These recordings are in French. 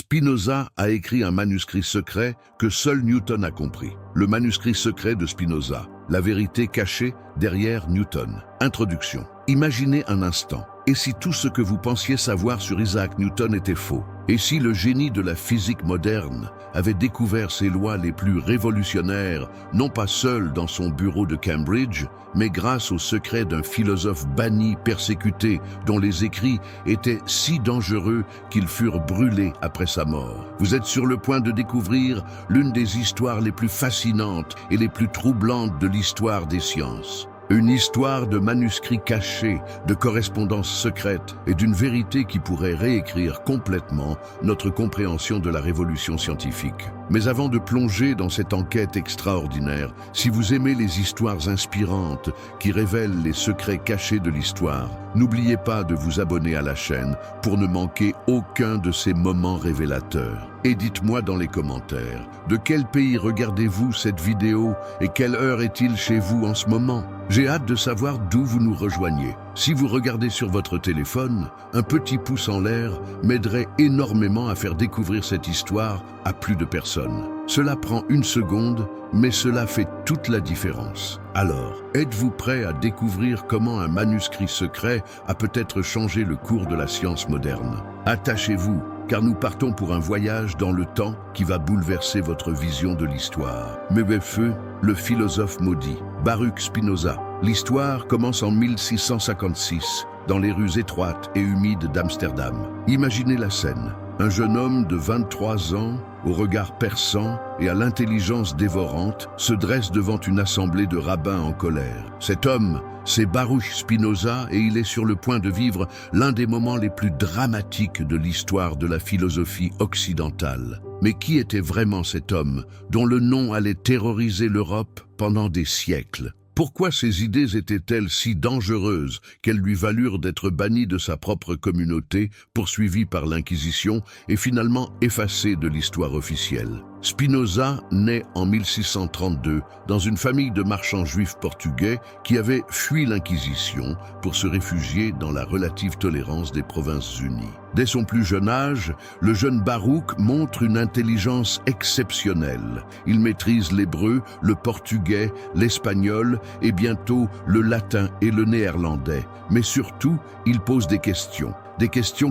Spinoza a écrit un manuscrit secret que seul Newton a compris. Le manuscrit secret de Spinoza, la vérité cachée derrière Newton. Introduction. Imaginez un instant. Et si tout ce que vous pensiez savoir sur Isaac Newton était faux? Et si le génie de la physique moderne avait découvert ses lois les plus révolutionnaires, non pas seul dans son bureau de Cambridge, mais grâce au secret d'un philosophe banni, persécuté, dont les écrits étaient si dangereux qu'ils furent brûlés après sa mort? Vous êtes sur le point de découvrir l'une des histoires les plus fascinantes et les plus troublantes de l'histoire des sciences. Une histoire de manuscrits cachés, de correspondances secrètes et d'une vérité qui pourrait réécrire complètement notre compréhension de la révolution scientifique. Mais avant de plonger dans cette enquête extraordinaire, si vous aimez les histoires inspirantes qui révèlent les secrets cachés de l'histoire, n'oubliez pas de vous abonner à la chaîne pour ne manquer aucun de ces moments révélateurs. Et dites-moi dans les commentaires, de quel pays regardez-vous cette vidéo et quelle heure est-il chez vous en ce moment? J'ai hâte de savoir d'où vous nous rejoignez. Si vous regardez sur votre téléphone, un petit pouce en l'air m'aiderait énormément à faire découvrir cette histoire à plus de personnes. Cela prend une seconde, mais cela fait toute la différence. Alors, êtes-vous prêt à découvrir comment un manuscrit secret a peut-être changé le cours de la science moderne? Attachez-vous, car nous partons pour un voyage dans le temps qui va bouleverser votre vision de l'histoire. Feu, le philosophe maudit, Baruch Spinoza. L'histoire commence en 1656, dans les rues étroites et humides d'Amsterdam. Imaginez la scène. Un jeune homme de 23 ans, au regard perçant et à l'intelligence dévorante, se dresse devant une assemblée de rabbins en colère. Cet homme, c'est Baruch Spinoza et il est sur le point de vivre l'un des moments les plus dramatiques de l'histoire de la philosophie occidentale. Mais qui était vraiment cet homme, dont le nom allait terroriser l'Europe pendant des siècles? Pourquoi ces idées étaient-elles si dangereuses qu'elles lui valurent d'être banni de sa propre communauté, poursuivi par l'Inquisition et finalement effacé de l'histoire officielle? Spinoza naît en 1632 dans une famille de marchands juifs portugais qui avaient fui l'Inquisition pour se réfugier dans la relative tolérance des Provinces-Unies. Dès son plus jeune âge, le jeune Baruch montre une intelligence exceptionnelle. Il maîtrise l'hébreu, le portugais, l'espagnol et bientôt le latin et le néerlandais. Mais surtout, il pose des questions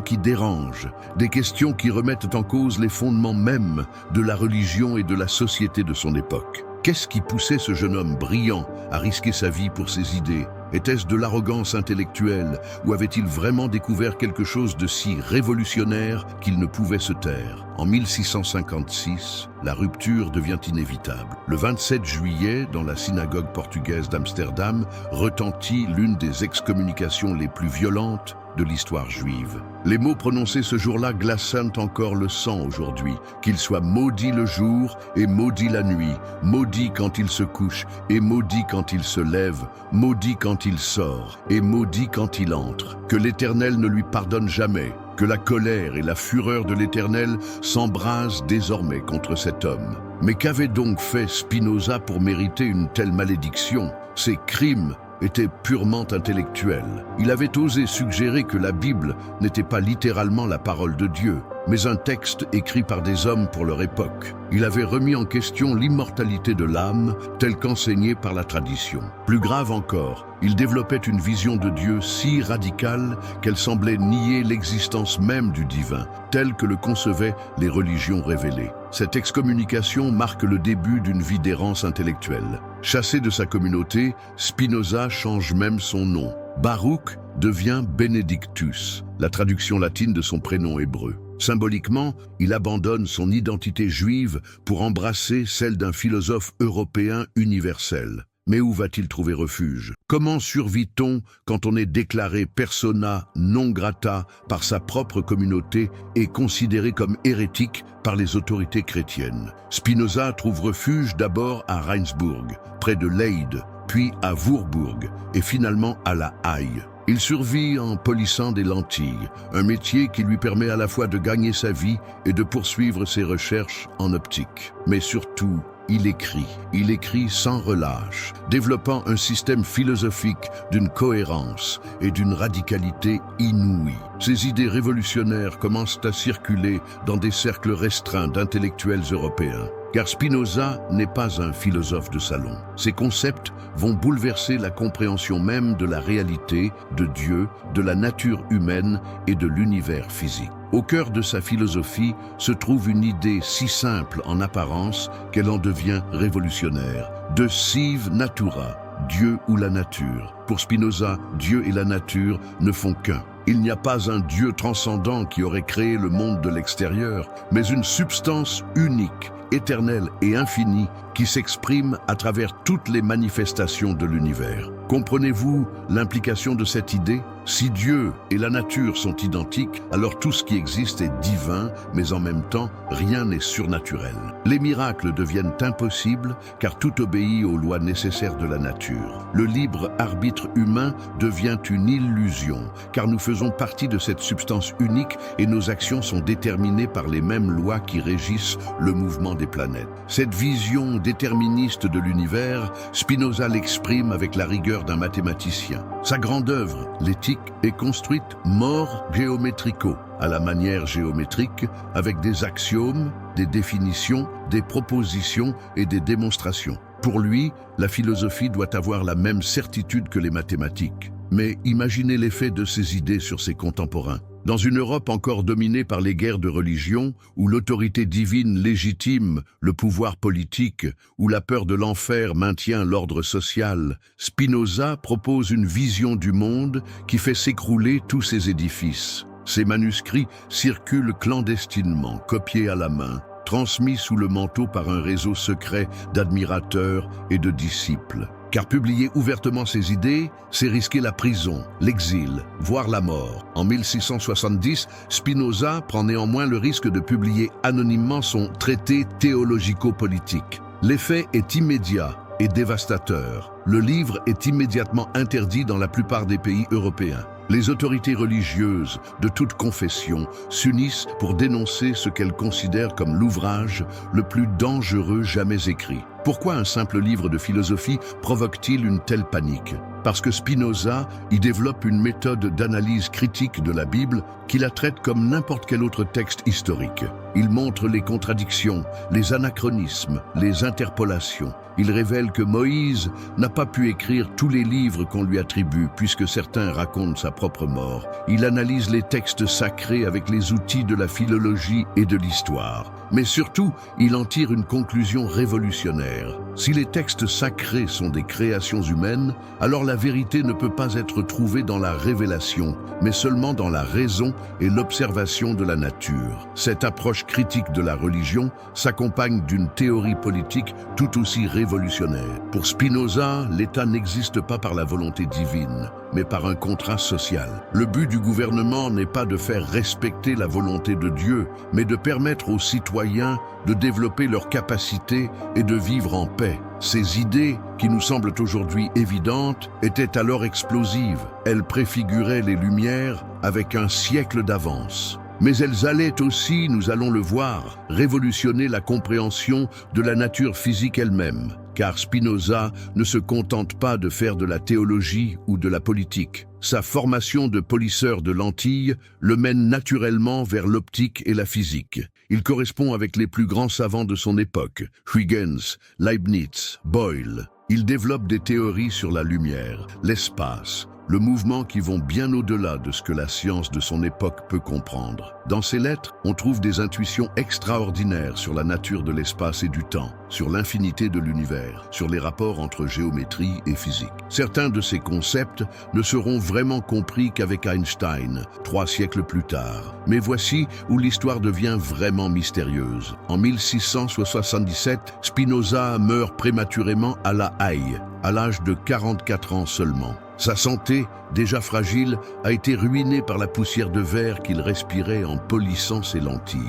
qui dérangent, des questions qui remettent en cause les fondements mêmes de la religion et de la société de son époque. Qu'est-ce qui poussait ce jeune homme brillant à risquer sa vie pour ses idées? Était-ce de l'arrogance intellectuelle ou avait-il vraiment découvert quelque chose de si révolutionnaire qu'il ne pouvait se taire? En 1656, la rupture devient inévitable. Le 27 juillet, dans la synagogue portugaise d'Amsterdam, retentit l'une des excommunications les plus violentes de l'histoire juive. Les mots prononcés ce jour-là glaçant encore le sang aujourd'hui. Qu'il soit maudit le jour et maudit la nuit, maudit quand il se couche et maudit quand il se lève, maudit quand il sort et maudit quand il entre. Que l'Éternel ne lui pardonne jamais. Que la colère et la fureur de l'Éternel s'embrasent désormais contre cet homme. Mais qu'avait donc fait Spinoza pour mériter une telle malédiction? Ses crimes était purement intellectuel. Il avait osé suggérer que la Bible n'était pas littéralement la parole de Dieu, mais un texte écrit par des hommes pour leur époque. Il avait remis en question l'immortalité de l'âme telle qu'enseignée par la tradition. Plus grave encore, il développait une vision de Dieu si radicale qu'elle semblait nier l'existence même du divin, telle que le concevaient les religions révélées. Cette excommunication marque le début d'une vie d'errance intellectuelle. Chassé de sa communauté, Spinoza change même son nom. Baruch devient Benedictus, la traduction latine de son prénom hébreu. Symboliquement, il abandonne son identité juive pour embrasser celle d'un philosophe européen universel. Mais où va-t-il trouver refuge? Comment survit-on quand on est déclaré persona non grata par sa propre communauté et considéré comme hérétique par les autorités chrétiennes? Spinoza trouve refuge d'abord à Rijnsburg, près de Leyde, puis à Voorburg et finalement à La Haye. Il survit en polissant des lentilles, un métier qui lui permet à la fois de gagner sa vie et de poursuivre ses recherches en optique. Mais surtout, il écrit sans relâche, développant un système philosophique d'une cohérence et d'une radicalité inouïe. Ses idées révolutionnaires commencent à circuler dans des cercles restreints d'intellectuels européens. Car Spinoza n'est pas un philosophe de salon. Ses concepts vont bouleverser la compréhension même de la réalité, de Dieu, de la nature humaine et de l'univers physique. Au cœur de sa philosophie se trouve une idée si simple en apparence qu'elle en devient révolutionnaire. De sive natura, Dieu ou la nature. Pour Spinoza, Dieu et la nature ne font qu'un. Il n'y a pas un Dieu transcendant qui aurait créé le monde de l'extérieur, mais une substance unique, éternelle et infinie qui s'exprime à travers toutes les manifestations de l'univers. Comprenez-vous l'implication de cette idée? Si Dieu et la nature sont identiques, alors tout ce qui existe est divin, mais en même temps, rien n'est surnaturel. Les miracles deviennent impossibles car tout obéit aux lois nécessaires de la nature. Le libre arbitre humain devient une illusion car nous faisons partie de cette substance unique et nos actions sont déterminées par les mêmes lois qui régissent le mouvement des planètes. Cette vision déterministe de l'univers, Spinoza l'exprime avec la rigueur d'un mathématicien. Sa grande œuvre, l'éthique, est construite mort géométrico, à la manière géométrique, avec des axiomes, des définitions, des propositions et des démonstrations. Pour lui, la philosophie doit avoir la même certitude que les mathématiques. Mais imaginez l'effet de ces idées sur ses contemporains. Dans une Europe encore dominée par les guerres de religion, où l'autorité divine légitime le pouvoir politique, où la peur de l'enfer maintient l'ordre social, Spinoza propose une vision du monde qui fait s'écrouler tous ces édifices. Ces manuscrits circulent clandestinement, copiés à la main, transmis sous le manteau par un réseau secret d'admirateurs et de disciples. Car publier ouvertement ses idées, c'est risquer la prison, l'exil, voire la mort. En 1670, Spinoza prend néanmoins le risque de publier anonymement son traité théologico-politique. L'effet est immédiat et dévastateur. Le livre est immédiatement interdit dans la plupart des pays européens. Les autorités religieuses de toute confession s'unissent pour dénoncer ce qu'elles considèrent comme l'ouvrage le plus dangereux jamais écrit. Pourquoi un simple livre de philosophie provoque-t-il une telle panique? Parce que Spinoza y développe une méthode d'analyse critique de la Bible qui la traite comme n'importe quel autre texte historique. Il montre les contradictions, les anachronismes, les interpolations. Il révèle que Moïse n'a pas pu écrire tous les livres qu'on lui attribue puisque certains racontent sa propre mort. Il analyse les textes sacrés avec les outils de la philologie et de l'histoire. Mais surtout, il en tire une conclusion révolutionnaire. Si les textes sacrés sont des créations humaines, alors la vérité ne peut pas être trouvée dans la révélation, mais seulement dans la raison et l'observation de la nature. Cette approche critique de la religion s'accompagne d'une théorie politique tout aussi révolutionnaire. Pour Spinoza, l'État n'existe pas par la volonté divine, mais par un contrat social. Le but du gouvernement n'est pas de faire respecter la volonté de Dieu, mais de permettre aux citoyens de développer leurs capacités et de vivre en paix. Ces idées, qui nous semblent aujourd'hui évidentes, étaient alors explosives. Elles préfiguraient les Lumières avec un siècle d'avance. Mais elles allaient aussi, nous allons le voir, révolutionner la compréhension de la nature physique elle-même. Car Spinoza ne se contente pas de faire de la théologie ou de la politique. Sa formation de polisseur de lentilles le mène naturellement vers l'optique et la physique. Il correspond avec les plus grands savants de son époque, Huygens, Leibniz, Boyle. Il développe des théories sur la lumière, l'espace, le mouvement qui vont bien au-delà de ce que la science de son époque peut comprendre. Dans ses lettres, on trouve des intuitions extraordinaires sur la nature de l'espace et du temps, sur l'infinité de l'univers, sur les rapports entre géométrie et physique. Certains de ces concepts ne seront vraiment compris qu'avec Einstein, 3 siècles plus tard. Mais voici où l'histoire devient vraiment mystérieuse. En 1677, Spinoza meurt prématurément à La Haye, à l'âge de 44 ans seulement. Sa santé, déjà fragile, a été ruinée par la poussière de verre qu'il respirait en polissant ses lentilles.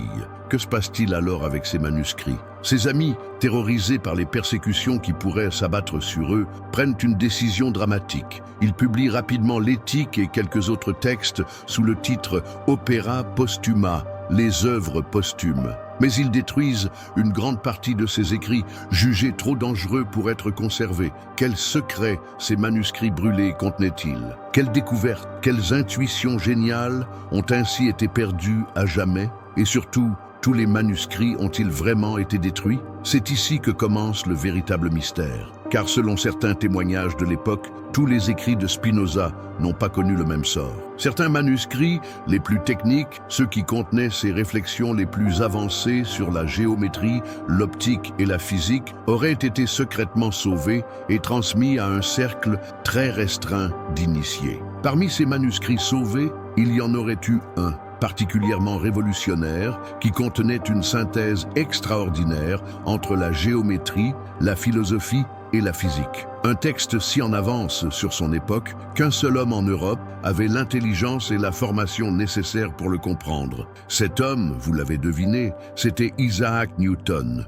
Que se passe-t-il alors avec ses manuscrits? Ses amis, terrorisés par les persécutions qui pourraient s'abattre sur eux, prennent une décision dramatique. Ils publient rapidement l'Éthique et quelques autres textes sous le titre Opera Postuma, les œuvres posthumes. Mais ils détruisent une grande partie de ces écrits, jugés trop dangereux pour être conservés. Quels secrets ces manuscrits brûlés contenaient-ils? Quelles découvertes, quelles intuitions géniales ont ainsi été perdues à jamais? Et surtout, tous les manuscrits ont-ils vraiment été détruits? C'est ici que commence le véritable mystère. Car selon certains témoignages de l'époque, tous les écrits de Spinoza n'ont pas connu le même sort. Certains manuscrits, les plus techniques, ceux qui contenaient ses réflexions les plus avancées sur la géométrie, l'optique et la physique, auraient été secrètement sauvés et transmis à un cercle très restreint d'initiés. Parmi ces manuscrits sauvés, il y en aurait eu un, particulièrement révolutionnaire, qui contenait une synthèse extraordinaire entre la géométrie, la philosophie et la physique. Un texte si en avance sur son époque qu'un seul homme en Europe avait l'intelligence et la formation nécessaires pour le comprendre. Cet homme, vous l'avez deviné, c'était Isaac Newton.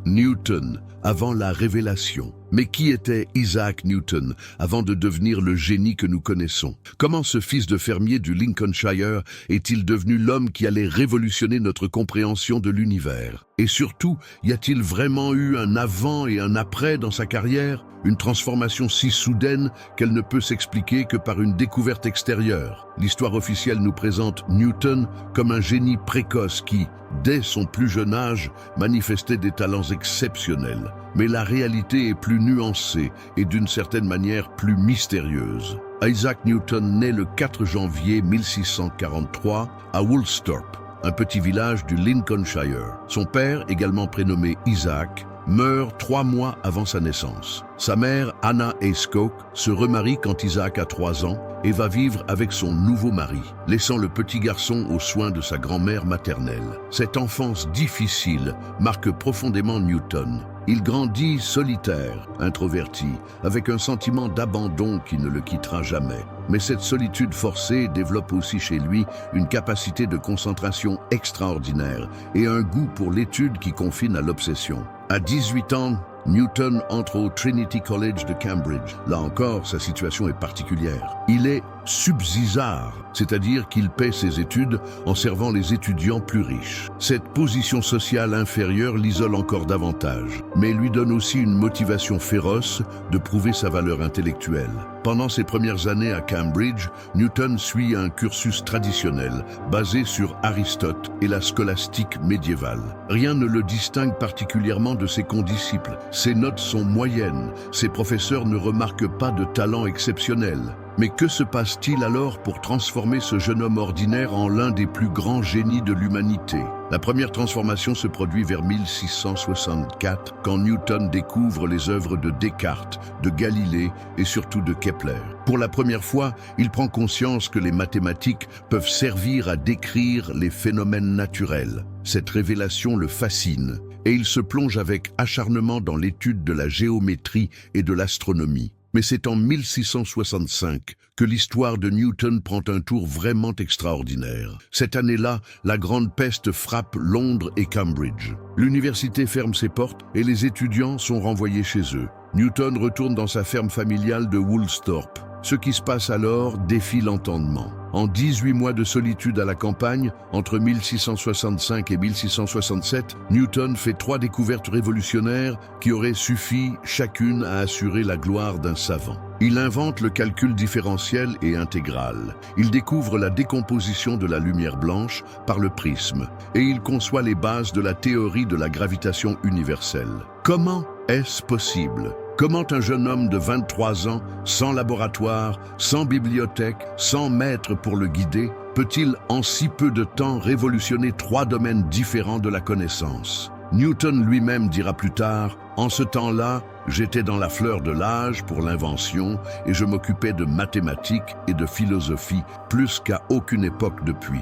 Newton, avant la révélation. Mais qui était Isaac Newton avant de devenir le génie que nous connaissons? Comment ce fils de fermier du Lincolnshire est-il devenu l'homme qui allait révolutionner notre compréhension de l'univers? Et surtout, y a-t-il vraiment eu un avant et un après dans sa carrière? Une transformation si soudaine qu'elle ne peut s'expliquer que par une découverte extérieure. L'histoire officielle nous présente Newton comme un génie précoce qui, dès son plus jeune âge, manifestait des talents exceptionnels. Mais la réalité est plus nuancée et d'une certaine manière plus mystérieuse. Isaac Newton naît le 4 janvier 1643 à Woolsthorpe, un petit village du Lincolnshire. Son père, également prénommé Isaac, meurt 3 mois avant sa naissance. Sa mère, Anna Ayscough, se remarie quand Isaac a 3 ans et va vivre avec son nouveau mari, laissant le petit garçon aux soins de sa grand-mère maternelle. Cette enfance difficile marque profondément Newton. Il grandit solitaire, introverti, avec un sentiment d'abandon qui ne le quittera jamais. Mais cette solitude forcée développe aussi chez lui une capacité de concentration extraordinaire et un goût pour l'étude qui confine à l'obsession. À 18 ans, Newton entre au Trinity College de Cambridge. Là encore, sa situation est particulière. Il est subsisar, c'est-à-dire qu'il paie ses études en servant les étudiants plus riches. Cette position sociale inférieure l'isole encore davantage, mais lui donne aussi une motivation féroce de prouver sa valeur intellectuelle. Pendant ses premières années à Cambridge, Newton suit un cursus traditionnel, basé sur Aristote et la scolastique médiévale. Rien ne le distingue particulièrement de ses condisciples. Ses notes sont moyennes, ses professeurs ne remarquent pas de talent exceptionnel. Mais que se passe-t-il alors pour transformer ce jeune homme ordinaire en l'un des plus grands génies de l'humanité? La première transformation se produit vers 1664, quand Newton découvre les œuvres de Descartes, de Galilée et surtout de Kepler. Pour la première fois, il prend conscience que les mathématiques peuvent servir à décrire les phénomènes naturels. Cette révélation le fascine, et il se plonge avec acharnement dans l'étude de la géométrie et de l'astronomie. Mais c'est en 1665 que l'histoire de Newton prend un tour vraiment extraordinaire. Cette année-là, la grande peste frappe Londres et Cambridge. L'université ferme ses portes et les étudiants sont renvoyés chez eux. Newton retourne dans sa ferme familiale de Woolsthorpe. Ce qui se passe alors défie l'entendement. En 18 mois de solitude à la campagne, entre 1665 et 1667, Newton fait 3 découvertes révolutionnaires qui auraient suffi chacune à assurer la gloire d'un savant. Il invente le calcul différentiel et intégral. Il découvre la décomposition de la lumière blanche par le prisme. Et il conçoit les bases de la théorie de la gravitation universelle. Comment est-ce possible ? Comment un jeune homme de 23 ans, sans laboratoire, sans bibliothèque, sans maître pour le guider, peut-il en si peu de temps révolutionner 3 domaines différents de la connaissance? Newton lui-même dira plus tard, « En ce temps-là, j'étais dans la fleur de l'âge pour l'invention et je m'occupais de mathématiques et de philosophie plus qu'à aucune époque depuis. »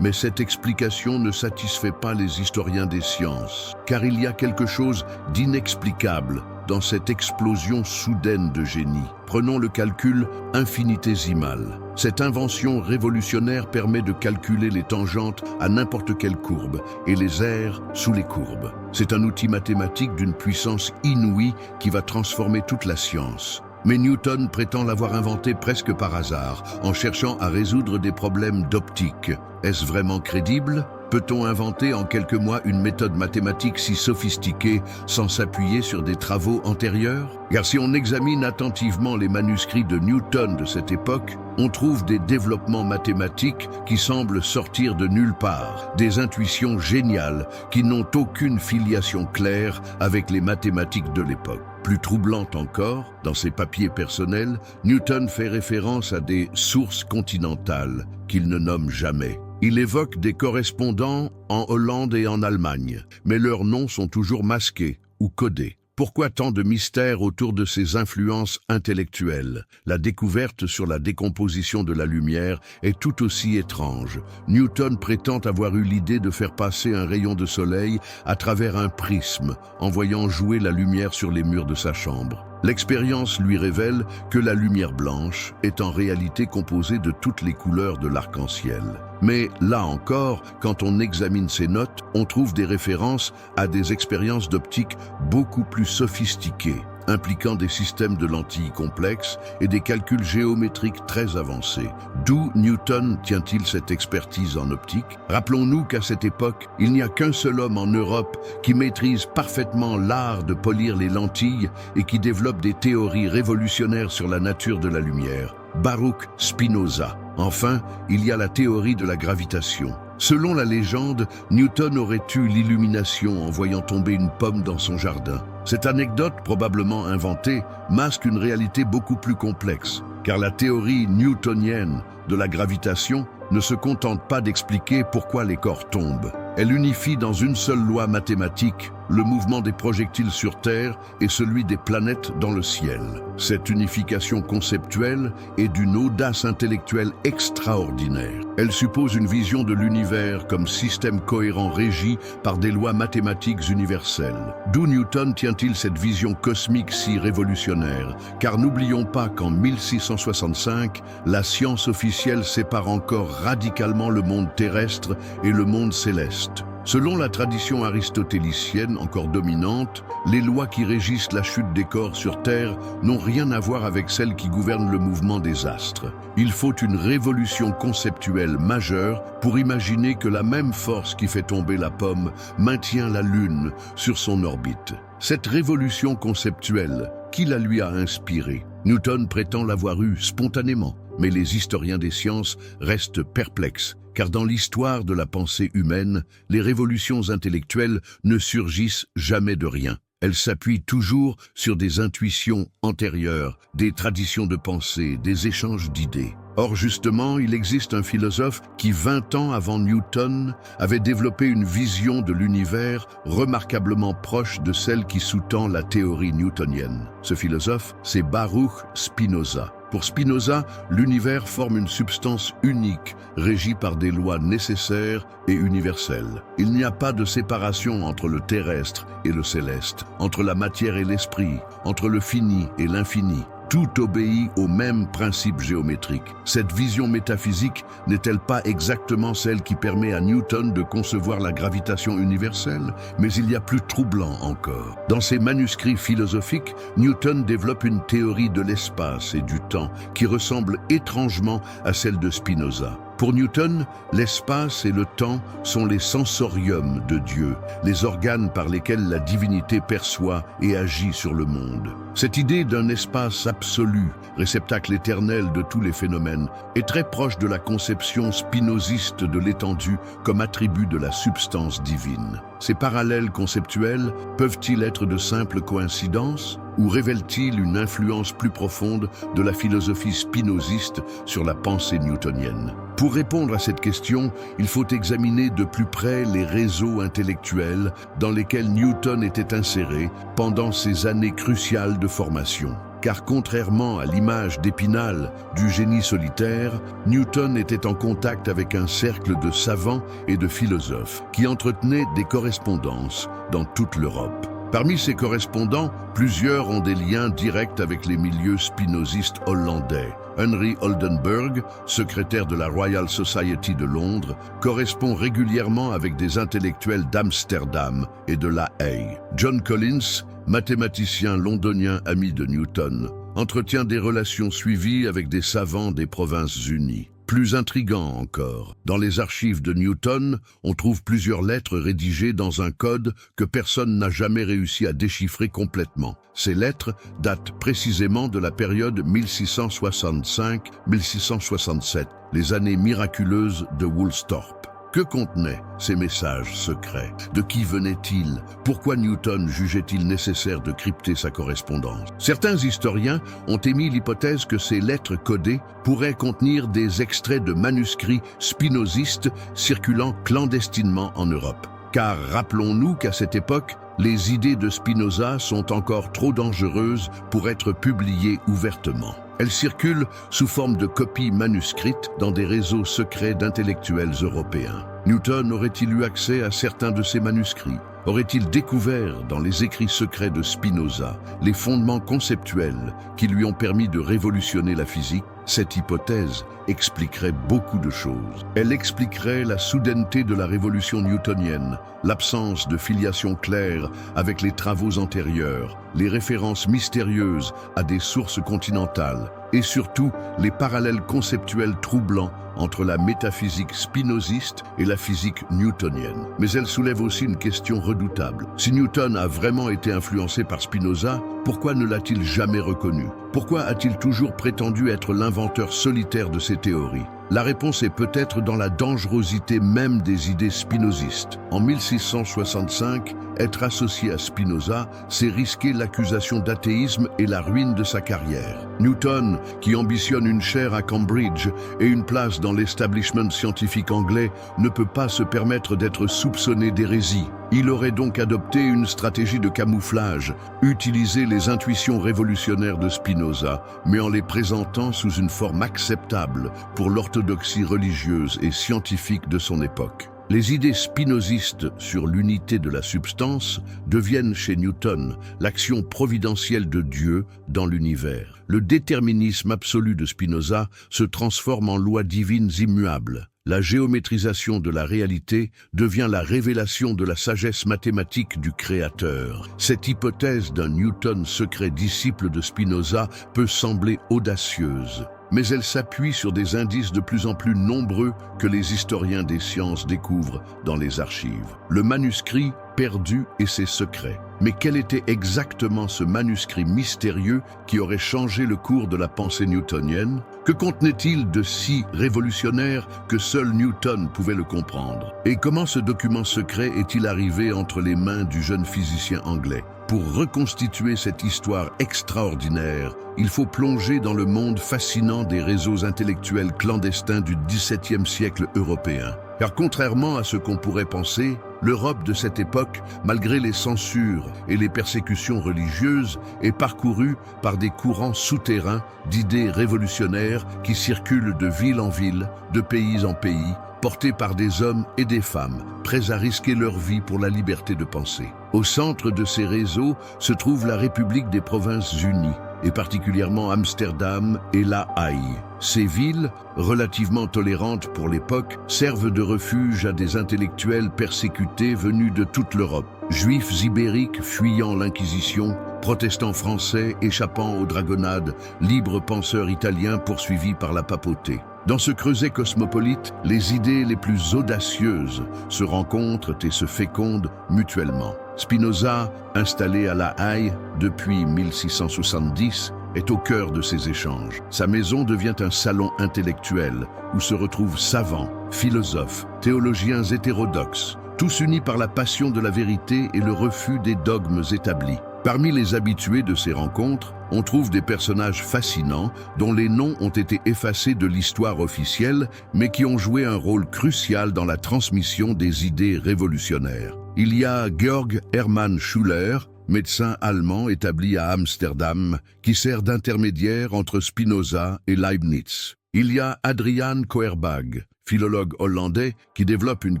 Mais cette explication ne satisfait pas les historiens des sciences, car il y a quelque chose d'inexplicable dans cette explosion soudaine de génie. Prenons le calcul infinitésimal. Cette invention révolutionnaire permet de calculer les tangentes à n'importe quelle courbe et les aires sous les courbes. C'est un outil mathématique d'une puissance inouïe qui va transformer toute la science. Mais Newton prétend l'avoir inventé presque par hasard, en cherchant à résoudre des problèmes d'optique. Est-ce vraiment crédible ? Peut-on inventer en quelques mois une méthode mathématique si sophistiquée sans s'appuyer sur des travaux antérieurs? Car si on examine attentivement les manuscrits de Newton de cette époque, on trouve des développements mathématiques qui semblent sortir de nulle part, des intuitions géniales qui n'ont aucune filiation claire avec les mathématiques de l'époque. Plus troublante encore, dans ses papiers personnels, Newton fait référence à des sources continentales qu'il ne nomme jamais. Il évoque des correspondants en Hollande et en Allemagne, mais leurs noms sont toujours masqués ou codés. Pourquoi tant de mystères autour de ces influences intellectuelles? La découverte sur la décomposition de la lumière est tout aussi étrange. Newton prétend avoir eu l'idée de faire passer un rayon de soleil à travers un prisme, en voyant jouer la lumière sur les murs de sa chambre. L'expérience lui révèle que la lumière blanche est en réalité composée de toutes les couleurs de l'arc-en-ciel. Mais là encore, quand on examine ces notes, on trouve des références à des expériences d'optique beaucoup plus sophistiquées, impliquant des systèmes de lentilles complexes et des calculs géométriques très avancés. D'où Newton tient-il cette expertise en optique? Rappelons-nous qu'à cette époque, il n'y a qu'un seul homme en Europe qui maîtrise parfaitement l'art de polir les lentilles et qui développe des théories révolutionnaires sur la nature de la lumière: Baruch Spinoza. Enfin, il y a la théorie de la gravitation. Selon la légende, Newton aurait eu l'illumination en voyant tomber une pomme dans son jardin. Cette anecdote, probablement inventée, masque une réalité beaucoup plus complexe, car la théorie newtonienne de la gravitation ne se contente pas d'expliquer pourquoi les corps tombent. Elle unifie dans une seule loi mathématique le mouvement des projectiles sur Terre et celui des planètes dans le ciel. Cette unification conceptuelle est d'une audace intellectuelle extraordinaire. Elle suppose une vision de l'univers comme système cohérent régi par des lois mathématiques universelles. D'où Newton tient-il cette vision cosmique si révolutionnaire? Car n'oublions pas qu'en 1665, la science officielle sépare encore radicalement le monde terrestre et le monde céleste. Selon la tradition aristotélicienne encore dominante, les lois qui régissent la chute des corps sur Terre n'ont rien à voir avec celles qui gouvernent le mouvement des astres. Il faut une révolution conceptuelle majeure pour imaginer que la même force qui fait tomber la pomme maintient la Lune sur son orbite. Cette révolution conceptuelle, qui la lui a inspirée? Newton prétend l'avoir eue spontanément, mais les historiens des sciences restent perplexes. Car dans l'histoire de la pensée humaine, les révolutions intellectuelles ne surgissent jamais de rien. Elles s'appuient toujours sur des intuitions antérieures, des traditions de pensée, des échanges d'idées. Or justement, il existe un philosophe qui, 20 ans avant Newton, avait développé une vision de l'univers remarquablement proche de celle qui sous-tend la théorie newtonienne. Ce philosophe, c'est Baruch Spinoza. Pour Spinoza, l'univers forme une substance unique, régie par des lois nécessaires et universelles. Il n'y a pas de séparation entre le terrestre et le céleste, entre la matière et l'esprit, entre le fini et l'infini. Tout obéit au même principe géométrique. Cette vision métaphysique n'est-elle pas exactement celle qui permet à Newton de concevoir la gravitation universelle? Mais il y a plus troublant encore. Dans ses manuscrits philosophiques, Newton développe une théorie de l'espace et du temps qui ressemble étrangement à celle de Spinoza. Pour Newton, l'espace et le temps sont les sensoriums de Dieu, les organes par lesquels la divinité perçoit et agit sur le monde. Cette idée d'un espace absolu, réceptacle éternel de tous les phénomènes, est très proche de la conception spinoziste de l'étendue comme attribut de la substance divine. Ces parallèles conceptuels peuvent-ils être de simples coïncidences ou révèlent-ils une influence plus profonde de la philosophie spinoziste sur la pensée newtonienne? Pour répondre à cette question, il faut examiner de plus près les réseaux intellectuels dans lesquels Newton était inséré pendant ces années cruciales de formation. Car contrairement à l'image d'Épinal du génie solitaire, Newton était en contact avec un cercle de savants et de philosophes qui entretenaient des correspondances dans toute l'Europe. Parmi ces correspondants, plusieurs ont des liens directs avec les milieux spinozistes hollandais. Henry Oldenburg, secrétaire de la Royal Society de Londres, correspond régulièrement avec des intellectuels d'Amsterdam et de La Haye. John Collins, mathématicien londonien ami de Newton, entretient des relations suivies avec des savants des Provinces-Unies. Plus intriguant encore, dans les archives de Newton, on trouve plusieurs lettres rédigées dans un code que personne n'a jamais réussi à déchiffrer complètement. Ces lettres datent précisément de la période 1665-1667, les années miraculeuses de Woolsthorpe. Que contenaient ces messages secrets? De qui venaient-ils? Pourquoi Newton jugeait-il nécessaire de crypter sa correspondance? Certains historiens ont émis l'hypothèse que ces lettres codées pourraient contenir des extraits de manuscrits spinozistes circulant clandestinement en Europe. Car rappelons-nous qu'à cette époque, les idées de Spinoza sont encore trop dangereuses pour être publiées ouvertement. Elles circulent sous forme de copies manuscrites dans des réseaux secrets d'intellectuels européens. Newton aurait-il eu accès à certains de ces manuscrits? Aurait-il découvert dans les écrits secrets de Spinoza les fondements conceptuels qui lui ont permis de révolutionner la physique? Cette hypothèse expliquerait beaucoup de choses. Elle expliquerait la soudaineté de la révolution newtonienne, l'absence de filiation claire avec les travaux antérieurs, les références mystérieuses à des sources continentales et surtout les parallèles conceptuels troublants entre la métaphysique spinoziste et la physique newtonienne. Mais elle soulève aussi une question redoutable. Si Newton a vraiment été influencé par Spinoza, pourquoi ne l'a-t-il jamais reconnu? Pourquoi a-t-il toujours prétendu être l'inventeur solitaire de ces théories? La réponse est peut-être dans la dangerosité même des idées spinozistes. En 1665, être associé à Spinoza, c'est risquer l'accusation d'athéisme et la ruine de sa carrière. Newton, qui ambitionne une chaire à Cambridge et une place dans l'establishment scientifique anglais, ne peut pas se permettre d'être soupçonné d'hérésie. Il aurait donc adopté une stratégie de camouflage, utilisé les intuitions révolutionnaires de Spinoza, mais en les présentant sous une forme acceptable pour l'orthodoxie religieuse et scientifique de son époque. Les idées spinozistes sur l'unité de la substance deviennent chez Newton l'action providentielle de Dieu dans l'univers. Le déterminisme absolu de Spinoza se transforme en lois divines immuables. La géométrisation de la réalité devient la révélation de la sagesse mathématique du Créateur. Cette hypothèse d'un Newton secret disciple de Spinoza peut sembler audacieuse, mais elle s'appuie sur des indices de plus en plus nombreux que les historiens des sciences découvrent dans les archives. Le manuscrit perdu et ses secrets. Mais quel était exactement ce manuscrit mystérieux qui aurait changé le cours de la pensée newtonienne? Que contenait-il de si révolutionnaire que seul Newton pouvait le comprendre? Et comment ce document secret est-il arrivé entre les mains du jeune physicien anglais? Pour reconstituer cette histoire extraordinaire, il faut plonger dans le monde fascinant des réseaux intellectuels clandestins du XVIIe siècle européen. Car contrairement à ce qu'on pourrait penser, l'Europe de cette époque, malgré les censures et les persécutions religieuses, est parcourue par des courants souterrains d'idées révolutionnaires qui circulent de ville en ville, de pays en pays, portés par des hommes et des femmes, prêts à risquer leur vie pour la liberté de penser. Au centre de ces réseaux se trouve la République des Provinces-Unies, et particulièrement Amsterdam et La Haye. Ces villes, relativement tolérantes pour l'époque, servent de refuge à des intellectuels persécutés venus de toute l'Europe. Juifs ibériques fuyant l'Inquisition, protestants français échappant aux dragonnades, libres penseurs italiens poursuivis par la papauté. Dans ce creuset cosmopolite, les idées les plus audacieuses se rencontrent et se fécondent mutuellement. Spinoza, installé à La Haye depuis 1670, est au cœur de ces échanges. Sa maison devient un salon intellectuel où se retrouvent savants, philosophes, théologiens hétérodoxes, tous unis par la passion de la vérité et le refus des dogmes établis. Parmi les habitués de ces rencontres, on trouve des personnages fascinants dont les noms ont été effacés de l'histoire officielle, mais qui ont joué un rôle crucial dans la transmission des idées révolutionnaires. Il y a Georg Hermann Schuller, médecin allemand établi à Amsterdam, qui sert d'intermédiaire entre Spinoza et Leibniz. Il y a Adriaan Koerbagh, philologue hollandais, qui développe une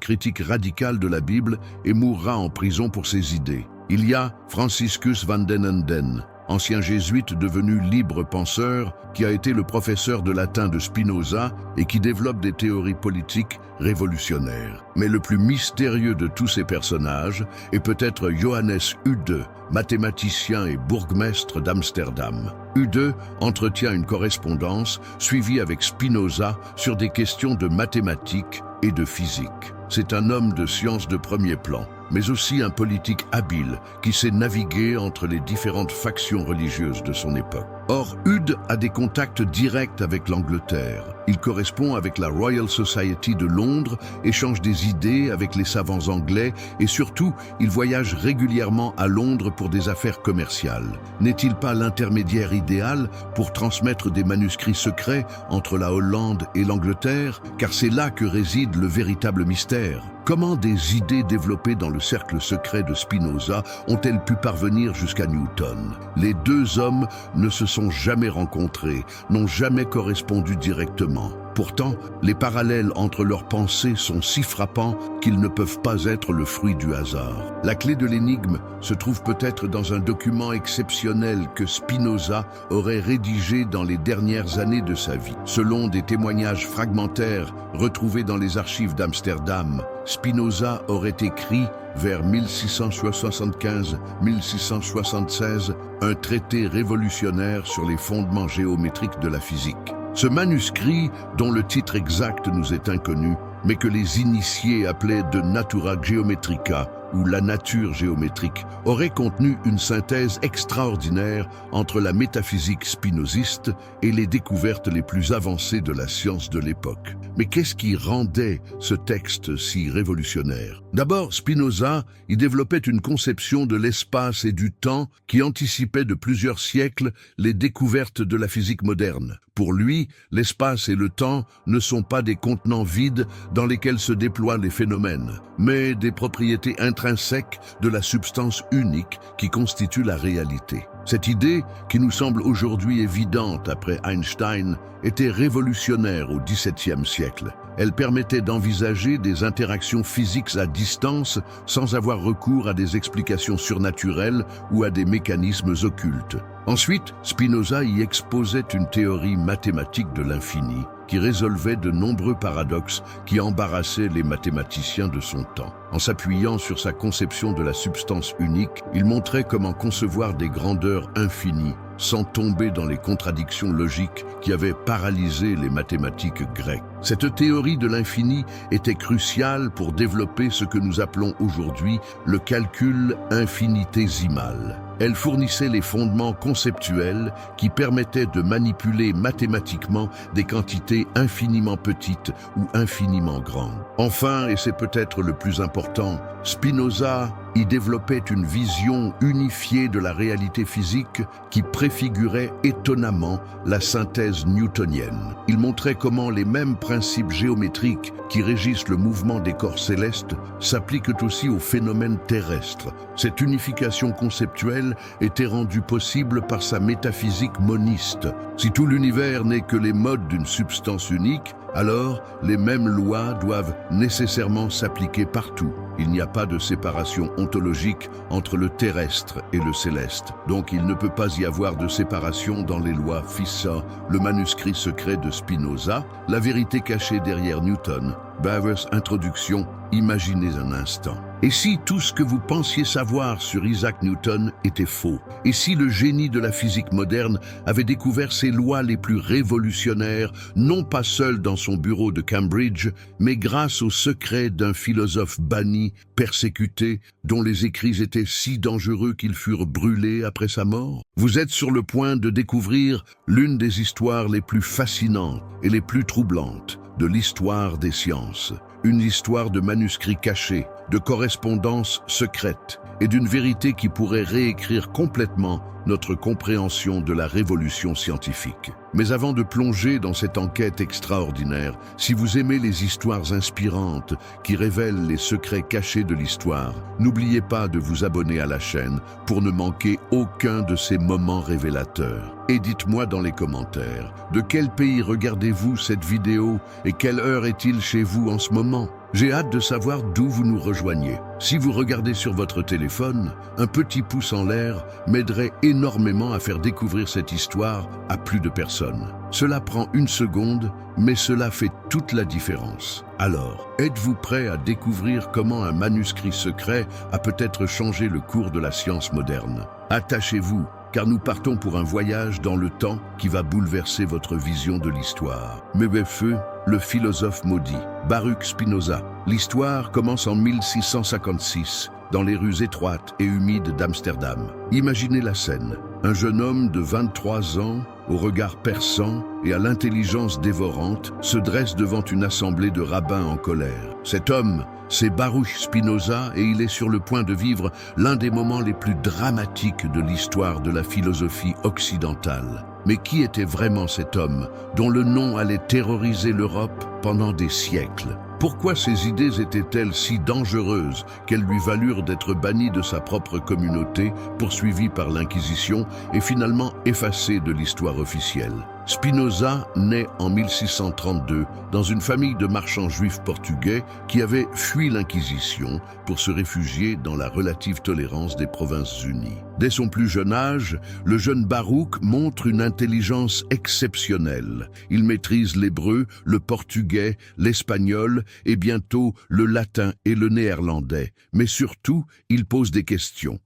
critique radicale de la Bible et mourra en prison pour ses idées. Il y a Franciscus van den Enden, ancien jésuite devenu libre penseur, qui a été le professeur de latin de Spinoza et qui développe des théories politiques révolutionnaires. Mais le plus mystérieux de tous ces personnages est peut-être Johannes Hude, mathématicien et bourgmestre d'Amsterdam. Hude entretient une correspondance suivie avec Spinoza sur des questions de mathématiques et de physique. C'est un homme de science de premier plan, mais aussi un politique habile qui sait naviguer entre les différentes factions religieuses de son époque. Or, Hude a des contacts directs avec l'Angleterre. Il correspond avec la Royal Society de Londres, échange des idées avec les savants anglais et surtout, il voyage régulièrement à Londres pour des affaires commerciales. N'est-il pas l'intermédiaire idéal pour transmettre des manuscrits secrets entre la Hollande et l'Angleterre? Car c'est là que réside le véritable mystère. Comment des idées développées dans le cercle secret de Spinoza ont-elles pu parvenir jusqu'à Newton? Les deux hommes ne se sont jamais rencontrés, n'ont jamais correspondu directement. Pourtant, les parallèles entre leurs pensées sont si frappants qu'ils ne peuvent pas être le fruit du hasard. La clé de l'énigme se trouve peut-être dans un document exceptionnel que Spinoza aurait rédigé dans les dernières années de sa vie. Selon des témoignages fragmentaires retrouvés dans les archives d'Amsterdam, Spinoza aurait écrit vers 1675-1676 un traité révolutionnaire sur les fondements géométriques de la physique. Ce manuscrit, dont le titre exact nous est inconnu, mais que les initiés appelaient de Natura Geometrica, ou la nature géométrique, aurait contenu une synthèse extraordinaire entre la métaphysique spinoziste et les découvertes les plus avancées de la science de l'époque. Mais qu'est-ce qui rendait ce texte si révolutionnaire? D'abord, Spinoza y développait une conception de l'espace et du temps qui anticipait de plusieurs siècles les découvertes de la physique moderne. Pour lui, l'espace et le temps ne sont pas des contenants vides dans lesquels se déploient les phénomènes, mais des propriétés intrinsèques de la substance unique qui constitue la réalité. Cette idée, qui nous semble aujourd'hui évidente après Einstein, était révolutionnaire au XVIIe siècle. Elle permettait d'envisager des interactions physiques à distance sans avoir recours à des explications surnaturelles ou à des mécanismes occultes. Ensuite, Spinoza y exposait une théorie mathématique de l'infini qui résolvait de nombreux paradoxes qui embarrassaient les mathématiciens de son temps. En s'appuyant sur sa conception de la substance unique, il montrait comment concevoir des grandeurs infinies sans tomber dans les contradictions logiques qui avaient paralysé les mathématiques grecques. Cette théorie de l'infini était cruciale pour développer ce que nous appelons aujourd'hui le calcul infinitésimal. Elle fournissait les fondements conceptuels qui permettaient de manipuler mathématiquement des quantités infiniment petites ou infiniment grandes. Enfin, et c'est peut-être le plus important, Spinoza y développait une vision unifiée de la réalité physique qui préfigurait étonnamment la synthèse newtonienne. Il montrait comment les mêmes principes géométriques qui régissent le mouvement des corps célestes s'appliquent aussi aux phénomènes terrestres. Cette unification conceptuelle était rendue possible par sa métaphysique moniste. Si tout l'univers n'est que les modes d'une substance unique, alors les mêmes lois doivent nécessairement s'appliquer partout. Il n'y a pas de séparation ontologique entre le terrestre et le céleste. Donc il ne peut pas y avoir de séparation dans les lois Fissa, le manuscrit secret de Spinoza, la vérité cachée derrière Newton. Bowers, introduction, imaginez un instant. Et si tout ce que vous pensiez savoir sur Isaac Newton était faux? Et si le génie de la physique moderne avait découvert ses lois les plus révolutionnaires, non pas seul dans son bureau de Cambridge, mais grâce au secret d'un philosophe banni, persécuté, dont les écrits étaient si dangereux qu'ils furent brûlés après sa mort? Vous êtes sur le point de découvrir l'une des histoires les plus fascinantes et les plus troublantes de l'histoire des sciences. Une histoire de manuscrits cachés, de correspondances secrètes et d'une vérité qui pourrait réécrire complètement notre compréhension de la révolution scientifique. Mais avant de plonger dans cette enquête extraordinaire, si vous aimez les histoires inspirantes qui révèlent les secrets cachés de l'histoire, n'oubliez pas de vous abonner à la chaîne pour ne manquer aucun de ces moments révélateurs. Et dites-moi dans les commentaires, de quel pays regardez-vous cette vidéo et quelle heure est-il chez vous en ce moment? J'ai hâte de savoir d'où vous nous rejoignez. Si vous regardez sur votre téléphone, un petit pouce en l'air m'aiderait énormément à faire découvrir cette histoire à plus de personnes. Cela prend une seconde, mais cela fait toute la différence. Alors, êtes-vous prêt à découvrir comment un manuscrit secret a peut-être changé le cours de la science moderne? Attachez-vous, car nous partons pour un voyage dans le temps qui va bouleverser votre vision de l'histoire. Mewefeu, le philosophe maudit, Baruch Spinoza. L'histoire commence en 1656, dans les rues étroites et humides d'Amsterdam. Imaginez la scène. Un jeune homme de 23 ans, au regard perçant et à l'intelligence dévorante, se dresse devant une assemblée de rabbins en colère. Cet homme, c'est Baruch Spinoza et il est sur le point de vivre l'un des moments les plus dramatiques de l'histoire de la philosophie occidentale. Mais qui était vraiment cet homme, dont le nom allait terroriser l'Europe pendant des siècles? Pourquoi ses idées étaient-elles si dangereuses qu'elles lui valurent d'être banni de sa propre communauté, poursuivi par l'Inquisition et finalement effacé de l'histoire officielle? Spinoza naît en 1632 dans une famille de marchands juifs portugais qui avaient fui l'Inquisition pour se réfugier dans la relative tolérance des Provinces-Unies. Dès son plus jeune âge, le jeune Baruch montre une intelligence exceptionnelle. Il maîtrise l'hébreu, le portugais, l'espagnol et bientôt le latin et le néerlandais. Mais surtout, il pose des questions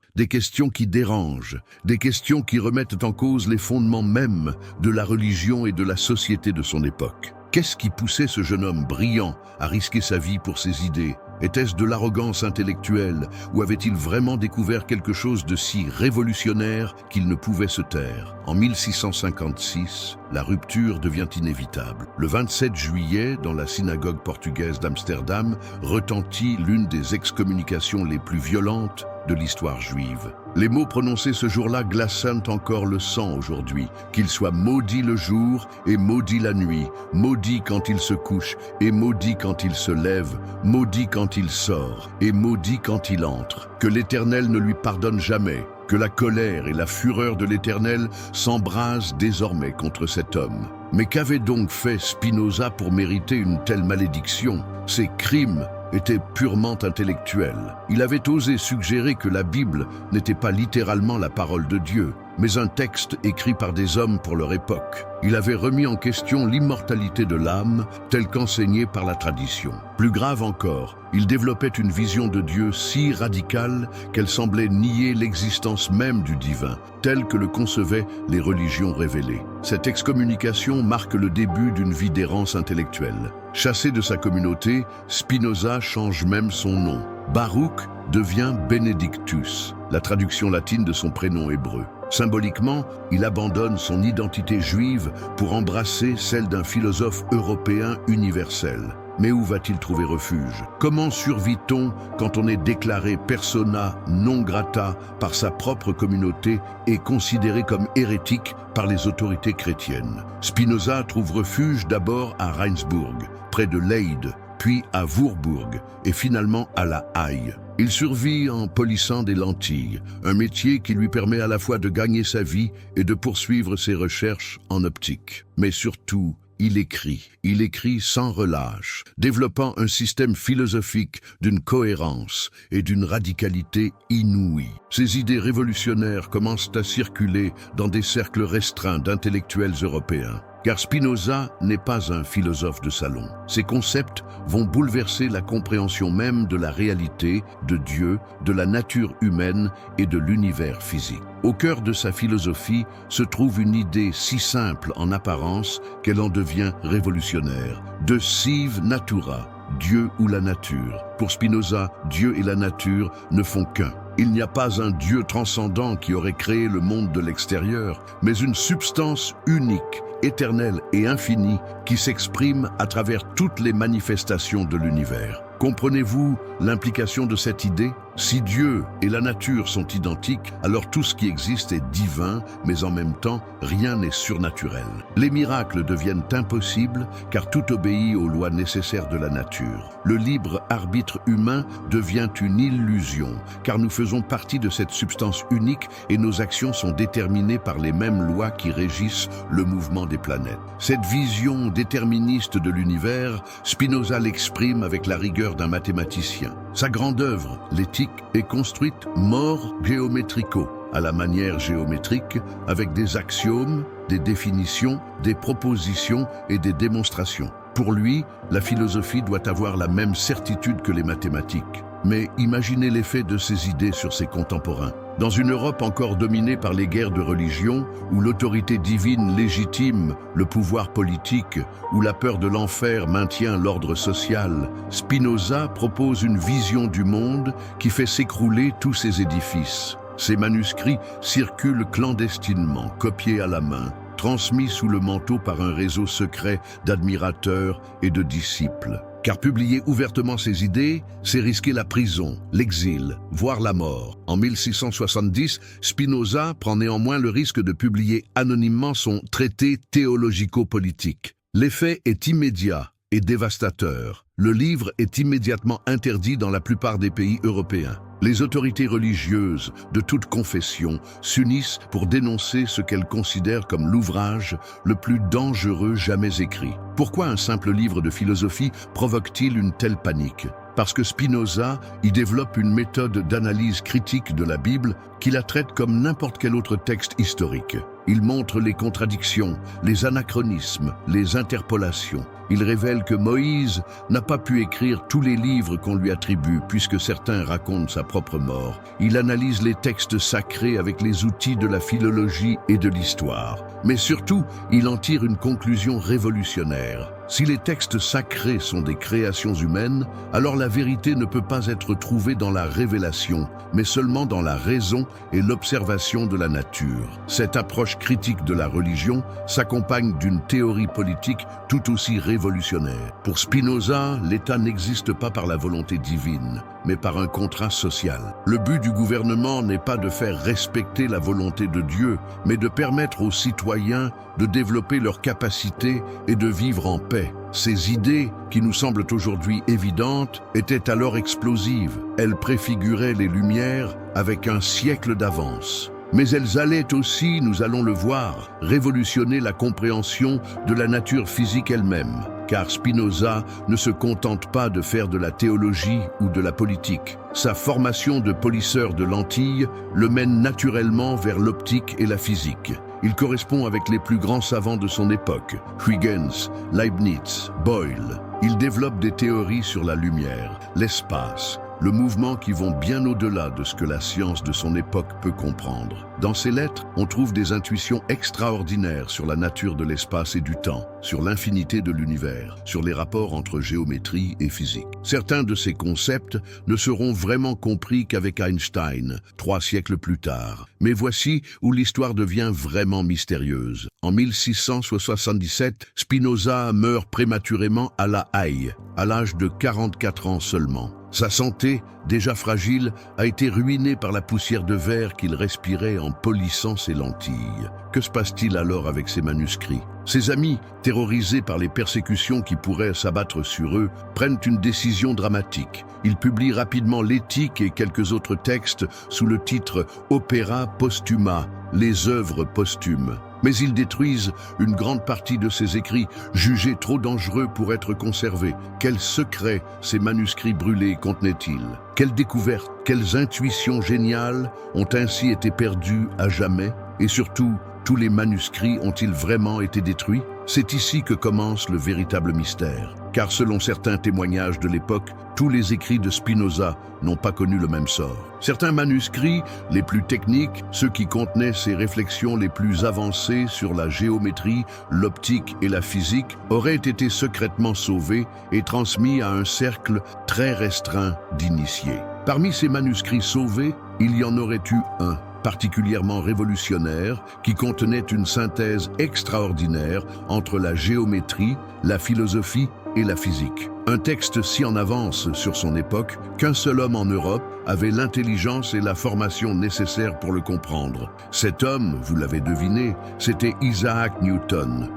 qui dérangent, des questions qui remettent en cause les fondements mêmes de la religion et de la société de son époque. Qu'est-ce qui poussait ce jeune homme brillant à risquer sa vie pour ses idées? Était-ce de l'arrogance intellectuelle ou avait-il vraiment découvert quelque chose de si révolutionnaire qu'il ne pouvait se taire? En 1656, la rupture devient inévitable. Le 27 juillet, dans la synagogue portugaise d'Amsterdam, retentit l'une des excommunications les plus violentes de l'histoire juive. Les mots prononcés ce jour-là glaçant encore le sang aujourd'hui. Qu'il soit maudit le jour et maudit la nuit, maudit quand il se couche et maudit quand il se lève, maudit quand il sort et maudit quand il entre. Que l'Éternel ne lui pardonne jamais, que la colère et la fureur de l'Éternel s'embrasent désormais contre cet homme. Mais qu'avait donc fait Spinoza pour mériter une telle malédiction? Ses crimes était purement intellectuel. Il avait osé suggérer que la Bible n'était pas littéralement la parole de Dieu, mais un texte écrit par des hommes pour leur époque. Il avait remis en question l'immortalité de l'âme telle qu'enseignée par la tradition. Plus grave encore, il développait une vision de Dieu si radicale qu'elle semblait nier l'existence même du divin, telle que le concevaient les religions révélées. Cette excommunication marque le début d'une vie d'errance intellectuelle. Chassé de sa communauté, Spinoza change même son nom. Baruch devient Benedictus, la traduction latine de son prénom hébreu. Symboliquement, il abandonne son identité juive pour embrasser celle d'un philosophe européen universel. Mais où va-t-il trouver refuge? Comment survit-on quand on est déclaré persona non grata par sa propre communauté et considéré comme hérétique par les autorités chrétiennes? Spinoza trouve refuge d'abord à Rijnsburg, près de Leyde, puis à Voorburg et finalement à La Haye. Il survit en polissant des lentilles, un métier qui lui permet à la fois de gagner sa vie et de poursuivre ses recherches en optique. Mais surtout, il écrit sans relâche, développant un système philosophique d'une cohérence et d'une radicalité inouïe. Ses idées révolutionnaires commencent à circuler dans des cercles restreints d'intellectuels européens. Car Spinoza n'est pas un philosophe de salon. Ses concepts vont bouleverser la compréhension même de la réalité, de Dieu, de la nature humaine et de l'univers physique. Au cœur de sa philosophie se trouve une idée si simple en apparence qu'elle en devient révolutionnaire. De sive natura, Dieu ou la nature. Pour Spinoza, Dieu et la nature ne font qu'un. Il n'y a pas un Dieu transcendant qui aurait créé le monde de l'extérieur, mais une substance unique, éternelle et infinie qui s'exprime à travers toutes les manifestations de l'univers. Comprenez-vous l'implication de cette idée? Si Dieu et la nature sont identiques, alors tout ce qui existe est divin, mais en même temps, rien n'est surnaturel. Les miracles deviennent impossibles car tout obéit aux lois nécessaires de la nature. Le libre arbitre humain devient une illusion, car nous faisons partie de cette substance unique et nos actions sont déterminées par les mêmes lois qui régissent le mouvement des planètes. Cette vision déterministe de l'univers, Spinoza l'exprime avec la rigueur d'un mathématicien. Sa grande œuvre, l'éthique, est construite mort géométrico, à la manière géométrique, avec des axiomes, des définitions, des propositions et des démonstrations. Pour lui, la philosophie doit avoir la même certitude que les mathématiques. Mais imaginez l'effet de ces idées sur ses contemporains. Dans une Europe encore dominée par les guerres de religion, où l'autorité divine légitime le pouvoir politique, où la peur de l'enfer maintient l'ordre social, Spinoza propose une vision du monde qui fait s'écrouler tous ces édifices. Ces manuscrits circulent clandestinement, copiés à la main, transmis sous le manteau par un réseau secret d'admirateurs et de disciples. Car publier ouvertement ses idées, c'est risquer la prison, l'exil, voire la mort. En 1670, Spinoza prend néanmoins le risque de publier anonymement son traité théologico-politique. L'effet est immédiat et dévastateur. Le livre est immédiatement interdit dans la plupart des pays européens. Les autorités religieuses de toute confession s'unissent pour dénoncer ce qu'elles considèrent comme l'ouvrage le plus dangereux jamais écrit. Pourquoi un simple livre de philosophie provoque-t-il une telle panique ? Parce que Spinoza y développe une méthode d'analyse critique de la Bible qui la traite comme n'importe quel autre texte historique. Il montre les contradictions, les anachronismes, les interpolations. Il révèle que Moïse n'a pas pu écrire tous les livres qu'on lui attribue, puisque certains racontent sa propre mort. Il analyse les textes sacrés avec les outils de la philologie et de l'histoire. Mais surtout, il en tire une conclusion révolutionnaire. Si les textes sacrés sont des créations humaines, alors la vérité ne peut pas être trouvée dans la révélation, mais seulement dans la raison et l'observation de la nature. Cette approche critique de la religion s'accompagne d'une théorie politique tout aussi révolutionnaire. Pour Spinoza, l'État n'existe pas par la volonté divine, mais par un contrat social. Le but du gouvernement n'est pas de faire respecter la volonté de Dieu, mais de permettre aux citoyens de développer leurs capacités et de vivre en paix. Ces idées, qui nous semblent aujourd'hui évidentes, étaient alors explosives. Elles préfiguraient les Lumières avec un siècle d'avance. Mais elles allaient aussi, nous allons le voir, révolutionner la compréhension de la nature physique elle-même. Car Spinoza ne se contente pas de faire de la théologie ou de la politique. Sa formation de polisseur de lentilles le mène naturellement vers l'optique et la physique. Il correspond avec les plus grands savants de son époque, Huygens, Leibniz, Boyle. Il développe des théories sur la lumière, l'espace, le mouvement qui vont bien au-delà de ce que la science de son époque peut comprendre. Dans ses lettres, on trouve des intuitions extraordinaires sur la nature de l'espace et du temps, sur l'infinité de l'univers, sur les rapports entre géométrie et physique. Certains de ces concepts ne seront vraiment compris qu'avec Einstein, 3 siècles plus tard. Mais voici où l'histoire devient vraiment mystérieuse. En 1677, Spinoza meurt prématurément à La Haye, à l'âge de 44 ans seulement. Sa santé, déjà fragile, a été ruinée par la poussière de verre qu'il respirait en polissant ses lentilles. Que se passe-t-il alors avec ses manuscrits ? Ses amis, terrorisés par les persécutions qui pourraient s'abattre sur eux, prennent une décision dramatique. Ils publient rapidement l'Éthique et quelques autres textes sous le titre « Opera postuma », les œuvres posthumes. Mais ils détruisent une grande partie de ces écrits, jugés trop dangereux pour être conservés. Quels secrets ces manuscrits brûlés contenaient-ils ? Quelles découvertes, quelles intuitions géniales ont ainsi été perdues à jamais ? Et surtout, tous les manuscrits ont-ils vraiment été détruits ? C'est ici que commence le véritable mystère. Car selon certains témoignages de l'époque, tous les écrits de Spinoza n'ont pas connu le même sort. Certains manuscrits, les plus techniques, ceux qui contenaient ses réflexions les plus avancées sur la géométrie, l'optique et la physique, auraient été secrètement sauvés et transmis à un cercle très restreint d'initiés. Parmi ces manuscrits sauvés, il y en aurait eu un, particulièrement révolutionnaire, qui contenait une synthèse extraordinaire entre la géométrie, la philosophie et la physique. Un texte si en avance sur son époque qu'un seul homme en Europe avait l'intelligence et la formation nécessaires pour le comprendre. Cet homme, vous l'avez deviné, c'était Isaac Newton.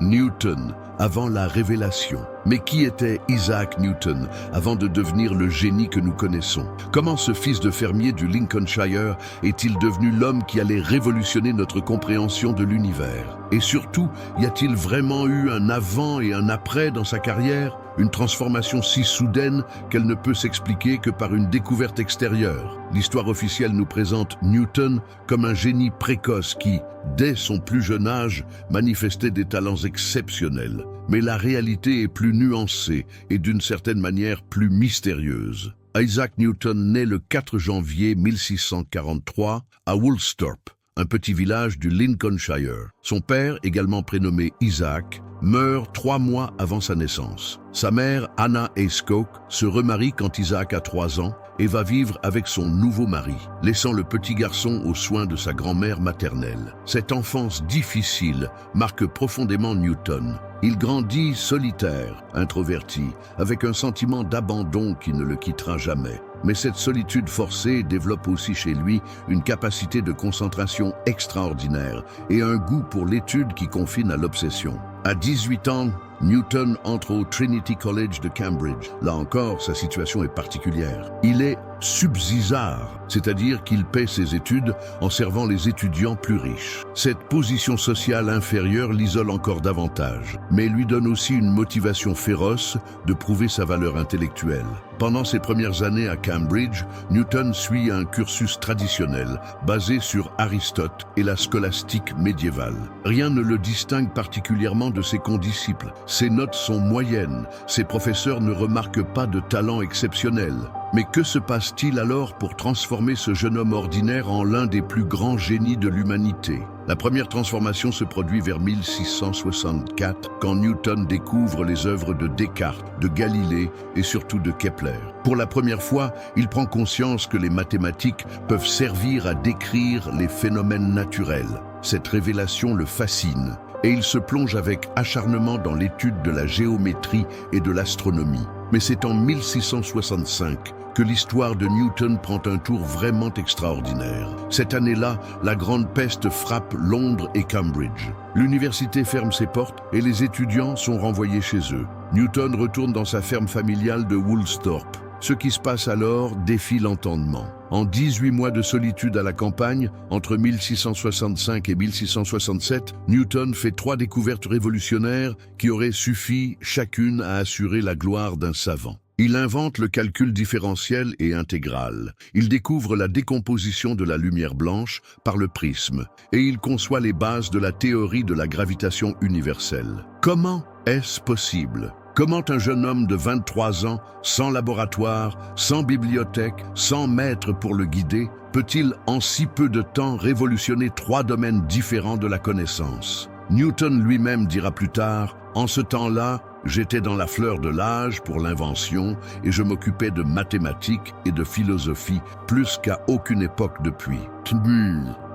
Newton, avant la révélation. Mais qui était Isaac Newton avant de devenir le génie que nous connaissons? Comment ce fils de fermier du Lincolnshire est-il devenu l'homme qui allait révolutionner notre compréhension de l'univers? Et surtout, y a-t-il vraiment eu un avant et un après dans sa carrière? une transformation si soudaine qu'elle ne peut s'expliquer que par une découverte extérieure. L'histoire officielle nous présente Newton comme un génie précoce qui, dès son plus jeune âge, manifestait des talents exceptionnels. Mais la réalité est plus nuancée et d'une certaine manière plus mystérieuse. Isaac Newton naît le 4 janvier 1643 à Woolsthorpe, un petit village du Lincolnshire. Son père, également prénommé Isaac, meurt 3 mois avant sa naissance. Sa mère, Anna Ayscough, se remarie quand Isaac a 3 ans et va vivre avec son nouveau mari, laissant le petit garçon aux soins de sa grand-mère maternelle. Cette enfance difficile marque profondément Newton. Il grandit solitaire, introverti, avec un sentiment d'abandon qui ne le quittera jamais. Mais cette solitude forcée développe aussi chez lui une capacité de concentration extraordinaire et un goût pour l'étude qui confine à l'obsession. À 18 ans, Newton entre au Trinity College de Cambridge. Là encore, sa situation est particulière. Il est subsisar, c'est-à-dire qu'il paie ses études en servant les étudiants plus riches. Cette position sociale inférieure l'isole encore davantage, mais lui donne aussi une motivation féroce de prouver sa valeur intellectuelle. Pendant ses premières années à Cambridge, Newton suit un cursus traditionnel, basé sur Aristote et la scolastique médiévale. Rien ne le distingue particulièrement de ses condisciples. Ses notes sont moyennes, ses professeurs ne remarquent pas de talent exceptionnel. Mais que se passe-t-il alors pour transformer ce jeune homme ordinaire en l'un des plus grands génies de l'humanité? La première transformation se produit vers 1664, quand Newton découvre les œuvres de Descartes, de Galilée et surtout de Kepler. Pour la première fois, il prend conscience que les mathématiques peuvent servir à décrire les phénomènes naturels. Cette révélation le fascine, et il se plonge avec acharnement dans l'étude de la géométrie et de l'astronomie. Mais c'est en 1665 que l'histoire de Newton prend un tour vraiment extraordinaire. Cette année-là, la grande peste frappe Londres et Cambridge. L'université ferme ses portes et les étudiants sont renvoyés chez eux. Newton retourne dans sa ferme familiale de Woolsthorpe. Ce qui se passe alors défie l'entendement. En 18 mois de solitude à la campagne, entre 1665 et 1667, Newton fait 3 découvertes révolutionnaires qui auraient suffi chacune à assurer la gloire d'un savant. Il invente le calcul différentiel et intégral. Il découvre la décomposition de la lumière blanche par le prisme. Et il conçoit les bases de la théorie de la gravitation universelle. Comment est-ce possible ? Comment un jeune homme de 23 ans, sans laboratoire, sans bibliothèque, sans maître pour le guider, peut-il en si peu de temps révolutionner 3 domaines différents de la connaissance? Newton lui-même dira plus tard, « En ce temps-là, j'étais dans la fleur de l'âge pour l'invention et je m'occupais de mathématiques et de philosophie plus qu'à aucune époque depuis. »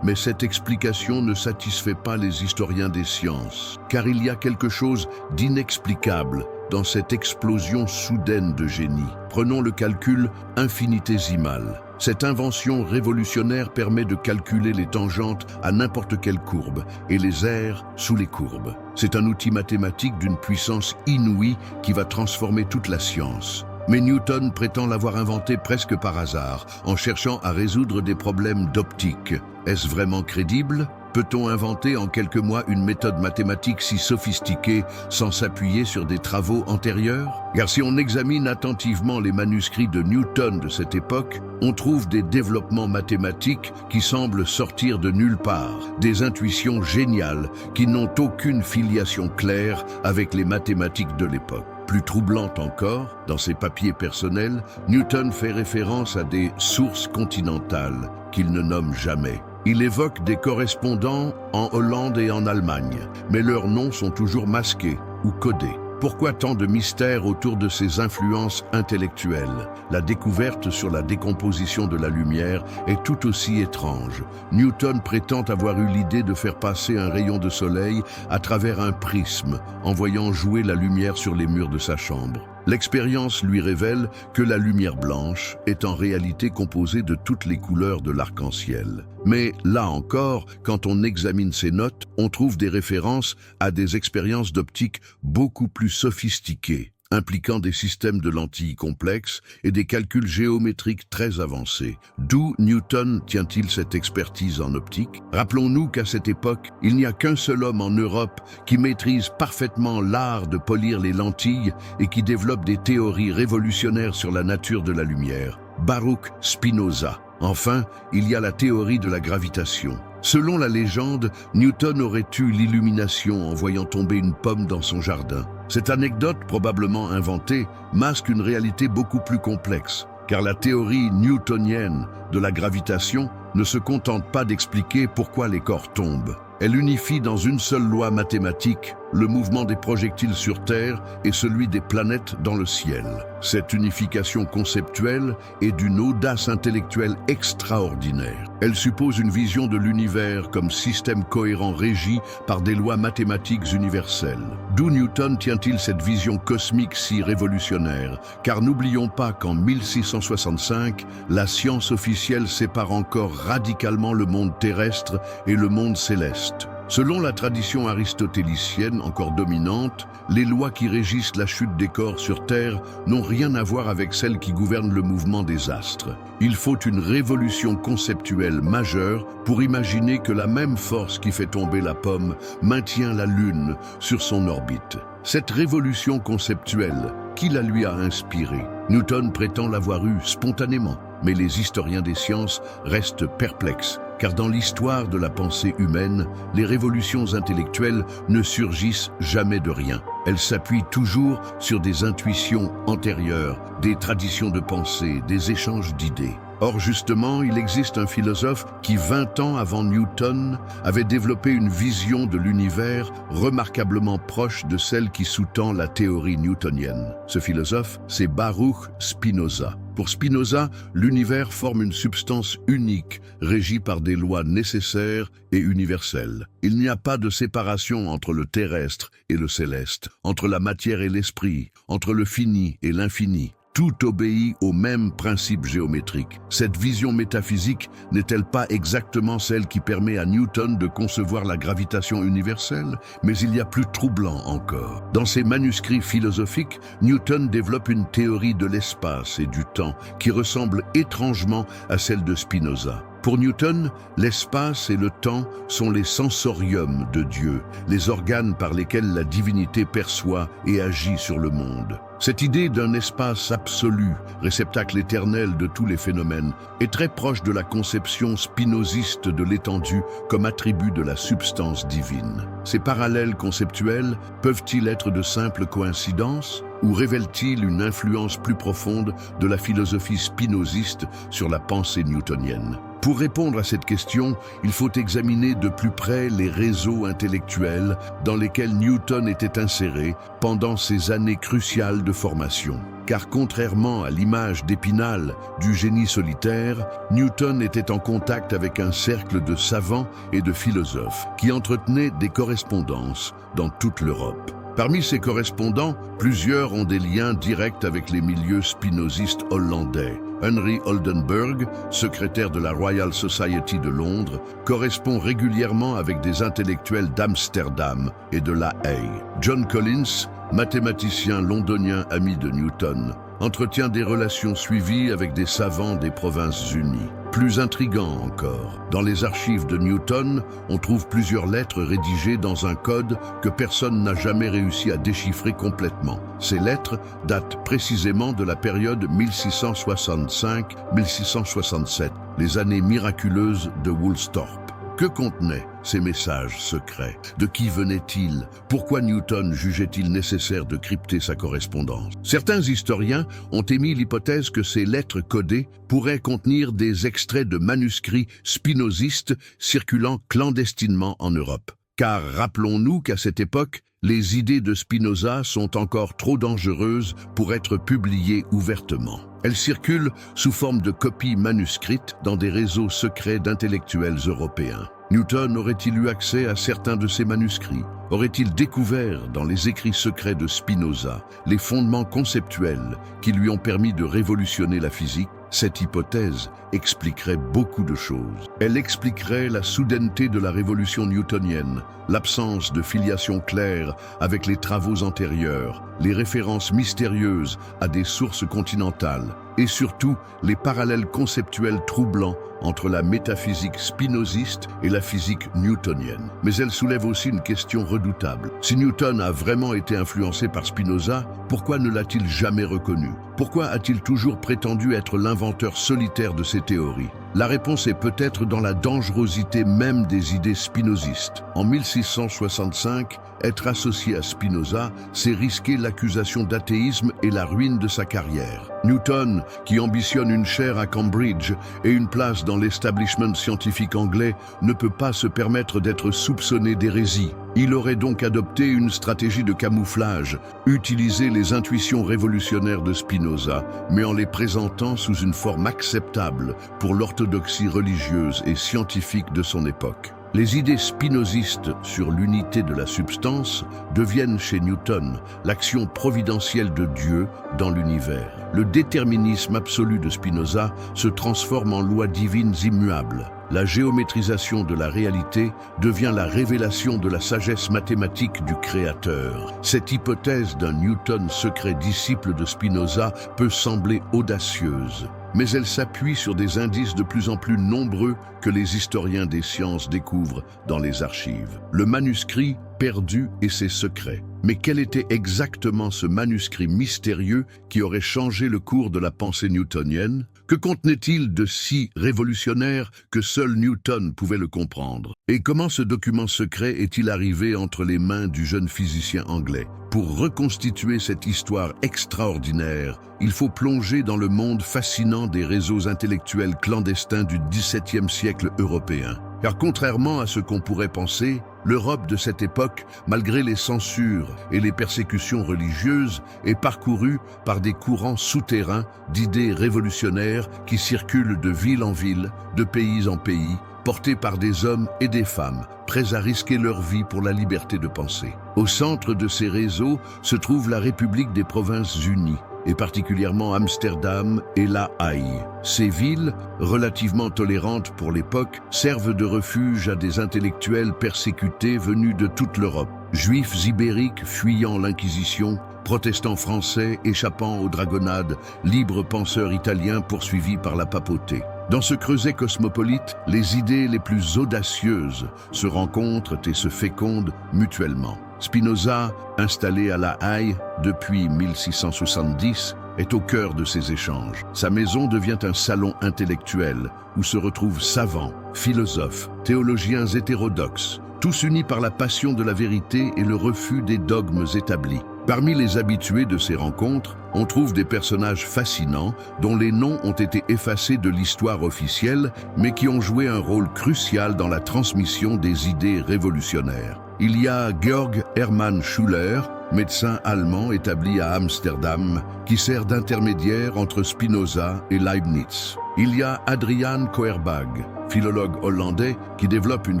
Mais cette explication ne satisfait pas les historiens des sciences, car il y a quelque chose d'inexplicable dans cette explosion soudaine de génie. Prenons le calcul infinitésimal. Cette invention révolutionnaire permet de calculer les tangentes à n'importe quelle courbe et les aires sous les courbes. C'est un outil mathématique d'une puissance inouïe qui va transformer toute la science. Mais Newton prétend l'avoir inventé presque par hasard, en cherchant à résoudre des problèmes d'optique. Est-ce vraiment crédible ? Peut-on inventer en quelques mois une méthode mathématique si sophistiquée sans s'appuyer sur des travaux antérieurs? Car si on examine attentivement les manuscrits de Newton de cette époque, on trouve des développements mathématiques qui semblent sortir de nulle part, des intuitions géniales qui n'ont aucune filiation claire avec les mathématiques de l'époque. Plus troublante encore, dans ses papiers personnels, Newton fait référence à des sources continentales qu'il ne nomme jamais. Il évoque des correspondants en Hollande et en Allemagne, mais leurs noms sont toujours masqués ou codés. Pourquoi tant de mystères autour de ces influences intellectuelles? La découverte sur la décomposition de la lumière est tout aussi étrange. Newton prétend avoir eu l'idée de faire passer un rayon de soleil à travers un prisme, en voyant jouer la lumière sur les murs de sa chambre. L'expérience lui révèle que la lumière blanche est en réalité composée de toutes les couleurs de l'arc-en-ciel. Mais là encore, quand on examine ses notes, on trouve des références à des expériences d'optique beaucoup plus sophistiquées. impliquant des systèmes de lentilles complexes et des calculs géométriques très avancés. D'où Newton tient-il cette expertise en optique? Rappelons-nous qu'à cette époque, il n'y a qu'un seul homme en Europe qui maîtrise parfaitement l'art de polir les lentilles et qui développe des théories révolutionnaires sur la nature de la lumière. Baruch Spinoza. Enfin, il y a la théorie de la gravitation. Selon la légende, Newton aurait eu l'illumination en voyant tomber une pomme dans son jardin. Cette anecdote, probablement inventée, masque une réalité beaucoup plus complexe, car la théorie newtonienne de la gravitation ne se contente pas d'expliquer pourquoi les corps tombent. Elle unifie dans une seule loi mathématique le mouvement des projectiles sur Terre et celui des planètes dans le ciel. Cette unification conceptuelle est d'une audace intellectuelle extraordinaire. Elle suppose une vision de l'univers comme système cohérent régi par des lois mathématiques universelles. D'où Newton tient-il cette vision cosmique si révolutionnaire? Car n'oublions pas qu'en 1665, la science officielle sépare encore radicalement le monde terrestre et le monde céleste. Selon la tradition aristotélicienne encore dominante, les lois qui régissent la chute des corps sur Terre n'ont rien à voir avec celles qui gouvernent le mouvement des astres. Il faut une révolution conceptuelle majeure pour imaginer que la même force qui fait tomber la pomme maintient la Lune sur son orbite. Cette révolution conceptuelle, qui la lui a inspirée? Newton prétend l'avoir eue spontanément, mais les historiens des sciences restent perplexes. Car dans l'histoire de la pensée humaine, les révolutions intellectuelles ne surgissent jamais de rien. Elles s'appuient toujours sur des intuitions antérieures, des traditions de pensée, des échanges d'idées. Or justement, il existe un philosophe qui, 20 ans avant Newton, avait développé une vision de l'univers remarquablement proche de celle qui sous-tend la théorie newtonienne. Ce philosophe, c'est Baruch Spinoza. Pour Spinoza, l'univers forme une substance unique, régie par des lois nécessaires et universelles. Il n'y a pas de séparation entre le terrestre et le céleste, entre la matière et l'esprit, entre le fini et l'infini. Tout obéit au même principe géométrique. Cette vision métaphysique n'est-elle pas exactement celle qui permet à Newton de concevoir la gravitation universelle? Mais il y a plus troublant encore. Dans ses manuscrits philosophiques, Newton développe une théorie de l'espace et du temps qui ressemble étrangement à celle de Spinoza. Pour Newton, l'espace et le temps sont les sensoriums de Dieu, les organes par lesquels la divinité perçoit et agit sur le monde. Cette idée d'un espace absolu, réceptacle éternel de tous les phénomènes, est très proche de la conception spinoziste de l'étendue comme attribut de la substance divine. Ces parallèles conceptuels peuvent-ils être de simples coïncidences ou révèlent-ils une influence plus profonde de la philosophie spinoziste sur la pensée newtonienne? Pour répondre à cette question, il faut examiner de plus près les réseaux intellectuels dans lesquels Newton était inséré pendant ces années cruciales de formation. Car contrairement à l'image d'Épinal du génie solitaire, Newton était en contact avec un cercle de savants et de philosophes qui entretenaient des correspondances dans toute l'Europe. Parmi ces correspondants, plusieurs ont des liens directs avec les milieux spinozistes hollandais. Henry Oldenburg, secrétaire de la Royal Society de Londres, correspond régulièrement avec des intellectuels d'Amsterdam et de La Haye. John Collins, mathématicien londonien ami de Newton, entretient des relations suivies avec des savants des Provinces-Unies. Plus intriguant encore, dans les archives de Newton, on trouve plusieurs lettres rédigées dans un code que personne n'a jamais réussi à déchiffrer complètement. Ces lettres datent précisément de la période 1665-1667, les années miraculeuses de Woolsthorpe. Que contenaient ces messages secrets? De qui venaient-ils? Pourquoi Newton jugeait-il nécessaire de crypter sa correspondance? Certains historiens ont émis l'hypothèse que ces lettres codées pourraient contenir des extraits de manuscrits spinozistes circulant clandestinement en Europe. Car rappelons-nous qu'à cette époque, les idées de Spinoza sont encore trop dangereuses pour être publiées ouvertement. Elles circulent sous forme de copies manuscrites dans des réseaux secrets d'intellectuels européens. Newton aurait-il eu accès à certains de ces manuscrits? Aurait-il découvert dans les écrits secrets de Spinoza les fondements conceptuels qui lui ont permis de révolutionner la physique? Cette hypothèse expliquerait beaucoup de choses. Elle expliquerait la soudaineté de la révolution newtonienne, l'absence de filiation claire avec les travaux antérieurs, les références mystérieuses à des sources continentales et surtout les parallèles conceptuels troublants entre la métaphysique spinoziste et la physique newtonienne. Mais elle soulève aussi une question redoutable. Si Newton a vraiment été influencé par Spinoza, pourquoi ne l'a-t-il jamais reconnu? Pourquoi a-t-il toujours prétendu être l'inventeur solitaire de ces théories? La réponse est peut-être dans la dangerosité même des idées spinozistes. En 1665, être associé à Spinoza, c'est risquer l'accusation d'athéisme et la ruine de sa carrière. Newton, qui ambitionne une chaire à Cambridge et une place dans l'establishment scientifique anglais, ne peut pas se permettre d'être soupçonné d'hérésie. Il aurait donc adopté une stratégie de camouflage, utiliser les intuitions révolutionnaires de Spinoza, mais en les présentant sous une forme acceptable pour l'orthodoxie religieuse et scientifique de son époque. Les idées spinozistes sur l'unité de la substance deviennent chez Newton l'action providentielle de Dieu dans l'univers. Le déterminisme absolu de Spinoza se transforme en lois divines immuables. La géométrisation de la réalité devient la révélation de la sagesse mathématique du Créateur. Cette hypothèse d'un Newton secret disciple de Spinoza peut sembler audacieuse, mais elle s'appuie sur des indices de plus en plus nombreux que les historiens des sciences découvrent dans les archives. Le manuscrit perdu et ses secrets. Mais quel était exactement ce manuscrit mystérieux qui aurait changé le cours de la pensée newtonienne? Que contenait-il de si révolutionnaire que seul Newton pouvait le comprendre? Et comment ce document secret est-il arrivé entre les mains du jeune physicien anglais? Pour reconstituer cette histoire extraordinaire, il faut plonger dans le monde fascinant des réseaux intellectuels clandestins du XVIIe siècle européen. Car contrairement à ce qu'on pourrait penser, l'Europe de cette époque, malgré les censures et les persécutions religieuses, est parcourue par des courants souterrains d'idées révolutionnaires qui circulent de ville en ville, de pays en pays, portés par des hommes et des femmes, prêts à risquer leur vie pour la liberté de penser. Au centre de ces réseaux se trouve la République des Provinces-Unies, et particulièrement Amsterdam et La Haye. Ces villes, relativement tolérantes pour l'époque, servent de refuge à des intellectuels persécutés venus de toute l'Europe. Juifs ibériques fuyant l'Inquisition, protestants français échappant aux dragonnades, libres penseurs italiens poursuivis par la papauté. Dans ce creuset cosmopolite, les idées les plus audacieuses se rencontrent et se fécondent mutuellement. Spinoza, installé à La Haye depuis 1670, est au cœur de ces échanges. Sa maison devient un salon intellectuel où se retrouvent savants, philosophes, théologiens hétérodoxes, tous unis par la passion de la vérité et le refus des dogmes établis. Parmi les habitués de ces rencontres, on trouve des personnages fascinants dont les noms ont été effacés de l'histoire officielle, mais qui ont joué un rôle crucial dans la transmission des idées révolutionnaires. Il y a Georg Hermann Schuller, médecin allemand établi à Amsterdam, qui sert d'intermédiaire entre Spinoza et Leibniz. Il y a Adriaan Koerbagh, philologue hollandais, qui développe une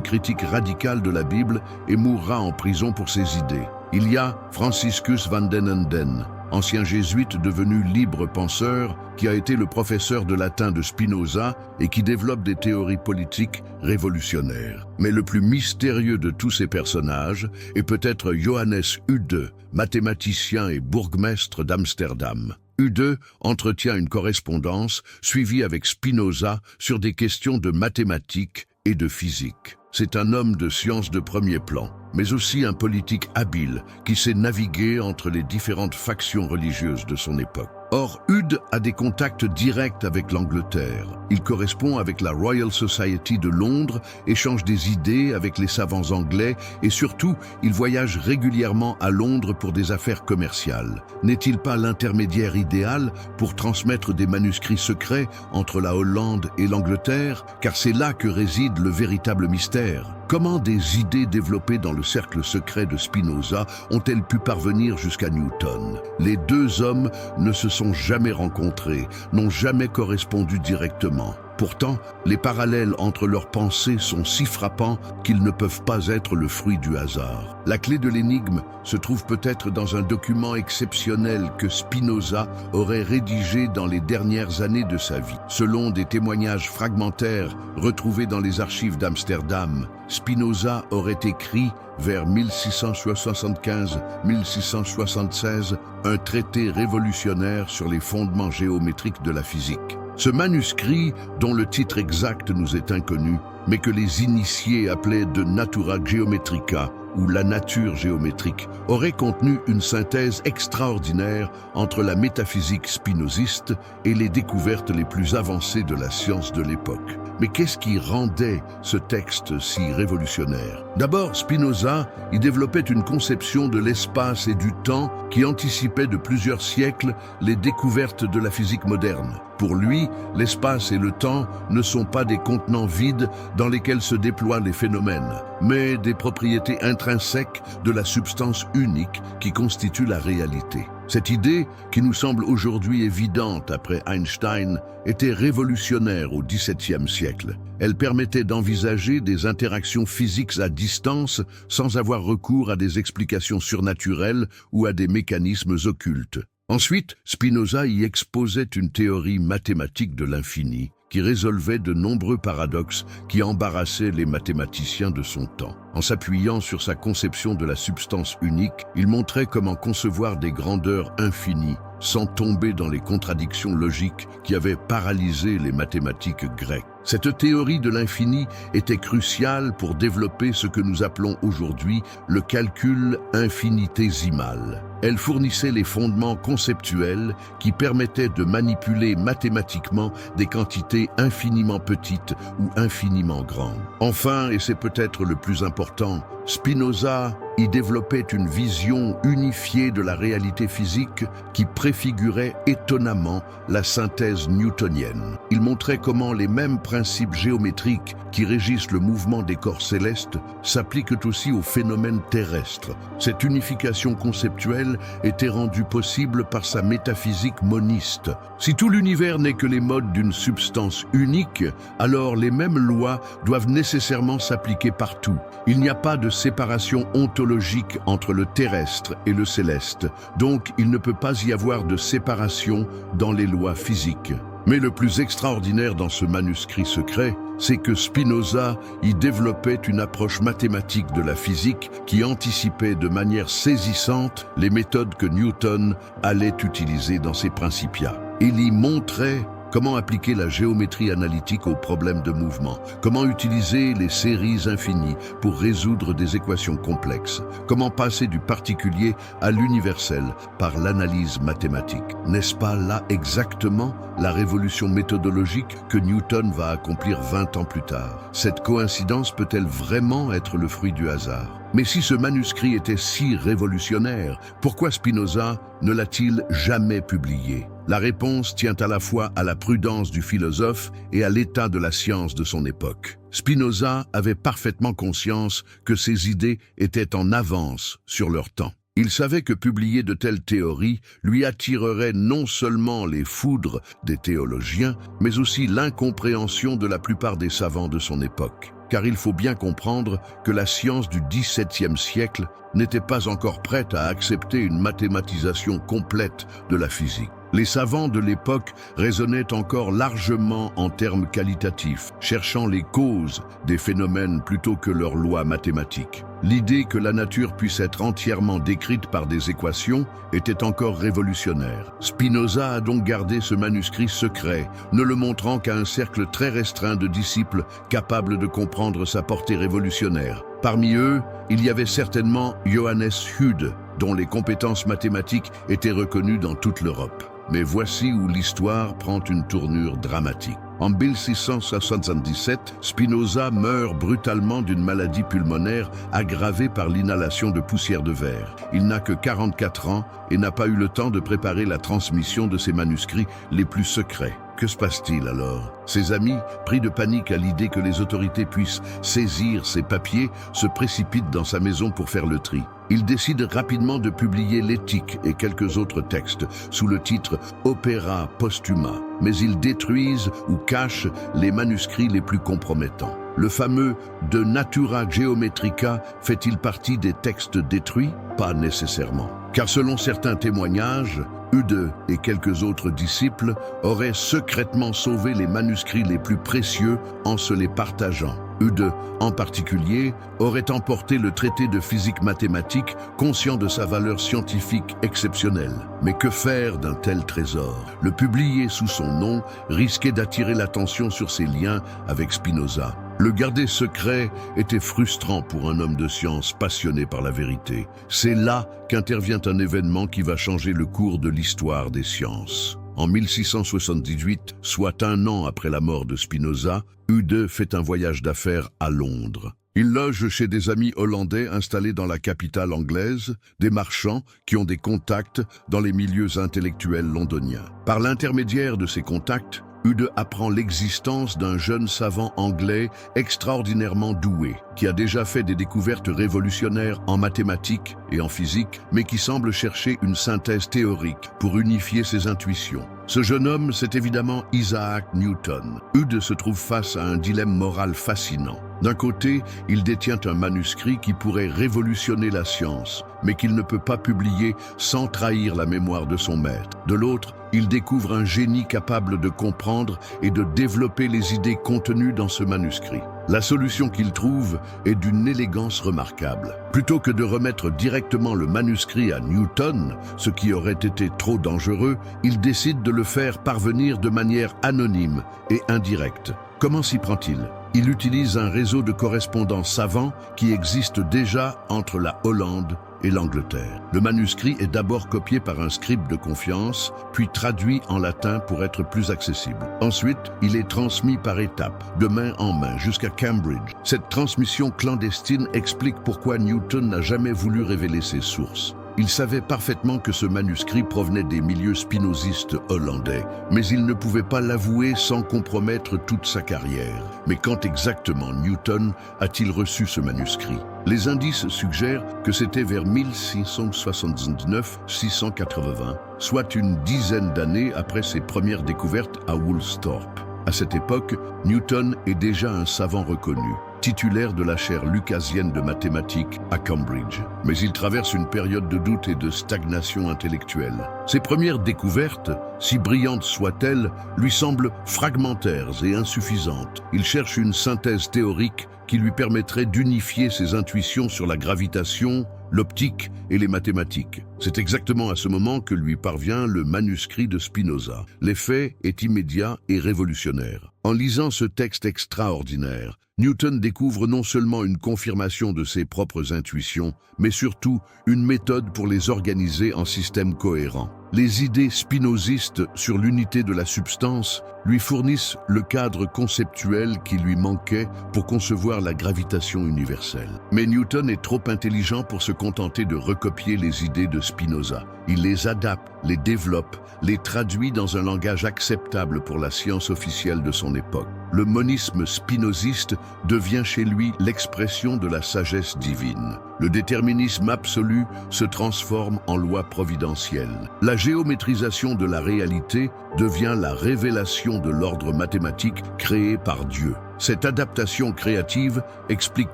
critique radicale de la Bible et mourra en prison pour ses idées. Il y a Franciscus van den Enden, ancien jésuite devenu libre penseur, qui a été le professeur de latin de Spinoza et qui développe des théories politiques révolutionnaires. Mais le plus mystérieux de tous ces personnages est peut-être Johannes Hude, mathématicien et bourgmestre d'Amsterdam. Hude entretient une correspondance suivie avec Spinoza sur des questions de mathématiques et de physique. C'est un homme de science de premier plan, mais aussi un politique habile qui sait naviguer entre les différentes factions religieuses de son époque. Or, Hude a des contacts directs avec l'Angleterre. Il correspond avec la Royal Society de Londres, échange des idées avec les savants anglais et surtout, il voyage régulièrement à Londres pour des affaires commerciales. N'est-il pas l'intermédiaire idéal pour transmettre des manuscrits secrets entre la Hollande et l'Angleterre? Car c'est là que réside le véritable mystère. Comment des idées développées dans le cercle secret de Spinoza ont-elles pu parvenir jusqu'à Newton? Les deux hommes ne se sont jamais rencontrés, n'ont jamais correspondu directement. Pourtant, les parallèles entre leurs pensées sont si frappants qu'ils ne peuvent pas être le fruit du hasard. La clé de l'énigme se trouve peut-être dans un document exceptionnel que Spinoza aurait rédigé dans les dernières années de sa vie. Selon des témoignages fragmentaires retrouvés dans les archives d'Amsterdam, Spinoza aurait écrit vers 1675-1676 un traité révolutionnaire sur les fondements géométriques de la physique. Ce manuscrit, dont le titre exact nous est inconnu, mais que les initiés appelaient de Natura Geometrica ou la nature géométrique, aurait contenu une synthèse extraordinaire entre la métaphysique spinoziste et les découvertes les plus avancées de la science de l'époque. Mais qu'est-ce qui rendait ce texte si révolutionnaire? D'abord, Spinoza y développait une conception de l'espace et du temps qui anticipait de plusieurs siècles les découvertes de la physique moderne. Pour lui, l'espace et le temps ne sont pas des contenants vides dans lesquels se déploient les phénomènes, mais des propriétés intrinsèques de la substance unique qui constitue la réalité. Cette idée, qui nous semble aujourd'hui évidente après Einstein, était révolutionnaire au XVIIe siècle. Elle permettait d'envisager des interactions physiques à distance sans avoir recours à des explications surnaturelles ou à des mécanismes occultes. Ensuite, Spinoza y exposait une théorie mathématique de l'infini qui résolvait de nombreux paradoxes qui embarrassaient les mathématiciens de son temps. En s'appuyant sur sa conception de la substance unique, il montrait comment concevoir des grandeurs infinies sans tomber dans les contradictions logiques qui avaient paralysé les mathématiques grecques. Cette théorie de l'infini était cruciale pour développer ce que nous appelons aujourd'hui le calcul infinitésimal. Elle fournissait les fondements conceptuels qui permettaient de manipuler mathématiquement des quantités infiniment petites ou infiniment grandes. Enfin, et c'est peut-être le plus important, Spinoza y développait une vision unifiée de la réalité physique qui préfigurait étonnamment la synthèse newtonienne. Il montrait comment les mêmes principes géométriques qui régissent le mouvement des corps célestes s'appliquent aussi aux phénomènes terrestres. Cette unification conceptuelle était rendue possible par sa métaphysique moniste. Si tout l'univers n'est que les modes d'une substance unique, alors les mêmes lois doivent nécessairement s'appliquer partout. Il n'y a pas de séparation ontologique entre le terrestre et le céleste, donc il ne peut pas y avoir de séparation dans les lois physiques. Mais le plus extraordinaire dans ce manuscrit secret, c'est que Spinoza y développait une approche mathématique de la physique qui anticipait de manière saisissante les méthodes que Newton allait utiliser dans ses Principia. Il y montrait comment appliquer la géométrie analytique aux problèmes de mouvement, comment utiliser les séries infinies pour résoudre des équations complexes, comment passer du particulier à l'universel par l'analyse mathématique. N'est-ce pas là exactement la révolution méthodologique que Newton va accomplir 20 ans plus tard? Cette coïncidence peut-elle vraiment être le fruit du hasard? Mais si ce manuscrit était si révolutionnaire, pourquoi Spinoza ne l'a-t-il jamais publié? La réponse tient à la fois à la prudence du philosophe et à l'état de la science de son époque. Spinoza avait parfaitement conscience que ses idées étaient en avance sur leur temps. Il savait que publier de telles théories lui attirerait non seulement les foudres des théologiens, mais aussi l'incompréhension de la plupart des savants de son époque. Car il faut bien comprendre que la science du XVIIe siècle n'était pas encore prête à accepter une mathématisation complète de la physique. Les savants de l'époque raisonnaient encore largement en termes qualitatifs, cherchant les causes des phénomènes plutôt que leurs lois mathématiques. L'idée que la nature puisse être entièrement décrite par des équations était encore révolutionnaire. Spinoza a donc gardé ce manuscrit secret, ne le montrant qu'à un cercle très restreint de disciples capables de comprendre sa portée révolutionnaire. Parmi eux, il y avait certainement Johannes Hude, dont les compétences mathématiques étaient reconnues dans toute l'Europe. Mais voici où l'histoire prend une tournure dramatique. En 1677, Spinoza meurt brutalement d'une maladie pulmonaire aggravée par l'inhalation de poussière de verre. Il n'a que 44 ans et n'a pas eu le temps de préparer la transmission de ses manuscrits les plus secrets. Que se passe-t-il alors? Ses amis, pris de panique à l'idée que les autorités puissent saisir ses papiers, se précipitent dans sa maison pour faire le tri. Il décide rapidement de publier l'Éthique et quelques autres textes sous le titre Opera Postuma, mais ils détruisent ou cachent les manuscrits les plus compromettants. Le fameux De Natura Geometrica fait-il partie des textes détruits? Pas nécessairement. Car selon certains témoignages, Eude et quelques autres disciples auraient secrètement sauvé les manuscrits les plus précieux en se les partageant. Eude, en particulier, aurait emporté le traité de physique mathématique, conscient de sa valeur scientifique exceptionnelle. Mais que faire d'un tel trésor? Le publier sous son nom risquait d'attirer l'attention sur ses liens avec Spinoza. Le garder secret était frustrant pour un homme de science passionné par la vérité. C'est là qu'intervient un événement qui va changer le cours de l'histoire des sciences. En 1678, soit un an après la mort de Spinoza, Eude fait un voyage d'affaires à Londres. Il loge chez des amis hollandais installés dans la capitale anglaise, des marchands qui ont des contacts dans les milieux intellectuels londoniens. Par l'intermédiaire de ces contacts, Eude apprend l'existence d'un jeune savant anglais extraordinairement doué, qui a déjà fait des découvertes révolutionnaires en mathématiques et en physique, mais qui semble chercher une synthèse théorique pour unifier ses intuitions. Ce jeune homme, c'est évidemment Isaac Newton. Eude se trouve face à un dilemme moral fascinant. D'un côté, il détient un manuscrit qui pourrait révolutionner la science, mais qu'il ne peut pas publier sans trahir la mémoire de son maître. De l'autre, il découvre un génie capable de comprendre et de développer les idées contenues dans ce manuscrit. La solution qu'il trouve est d'une élégance remarquable. Plutôt que de remettre directement le manuscrit à Newton, ce qui aurait été trop dangereux, il décide de le faire parvenir de manière anonyme et indirecte. Comment s'y prend-il? Il utilise un réseau de correspondants savants qui existe déjà entre la Hollande et l'Angleterre. Le manuscrit est d'abord copié par un scribe de confiance, puis traduit en latin pour être plus accessible. Ensuite, il est transmis par étapes, de main en main, jusqu'à Cambridge. Cette transmission clandestine explique pourquoi Newton n'a jamais voulu révéler ses sources. Il savait parfaitement que ce manuscrit provenait des milieux spinozistes hollandais, mais il ne pouvait pas l'avouer sans compromettre toute sa carrière. Mais quand exactement Newton a-t-il reçu ce manuscrit? Les indices suggèrent que c'était vers 1679-680, soit une dizaine d'années après ses premières découvertes à Woolsthorpe. À cette époque, Newton est déjà un savant reconnu, titulaire de la chaire lucasienne de mathématiques à Cambridge. Mais il traverse une période de doute et de stagnation intellectuelle. Ses premières découvertes, si brillantes soient-elles, lui semblent fragmentaires et insuffisantes. Il cherche une synthèse théorique qui lui permettrait d'unifier ses intuitions sur la gravitation, l'optique et les mathématiques. C'est exactement à ce moment que lui parvient le manuscrit de Spinoza. L'effet est immédiat et révolutionnaire. En lisant ce texte extraordinaire, Newton découvre non seulement une confirmation de ses propres intuitions, mais surtout une méthode pour les organiser en systèmes cohérents. Les idées spinozistes sur l'unité de la substance lui fournissent le cadre conceptuel qui lui manquait pour concevoir la gravitation universelle. Mais Newton est trop intelligent pour se contenter de recopier les idées de Spinoza. Il les adapte, les développe, les traduit dans un langage acceptable pour la science officielle de son époque. Le monisme spinoziste devient chez lui l'expression de la sagesse divine. Le déterminisme absolu se transforme en loi providentielle. La géométrisation de la réalité devient la révélation de l'ordre mathématique créé par Dieu. Cette adaptation créative explique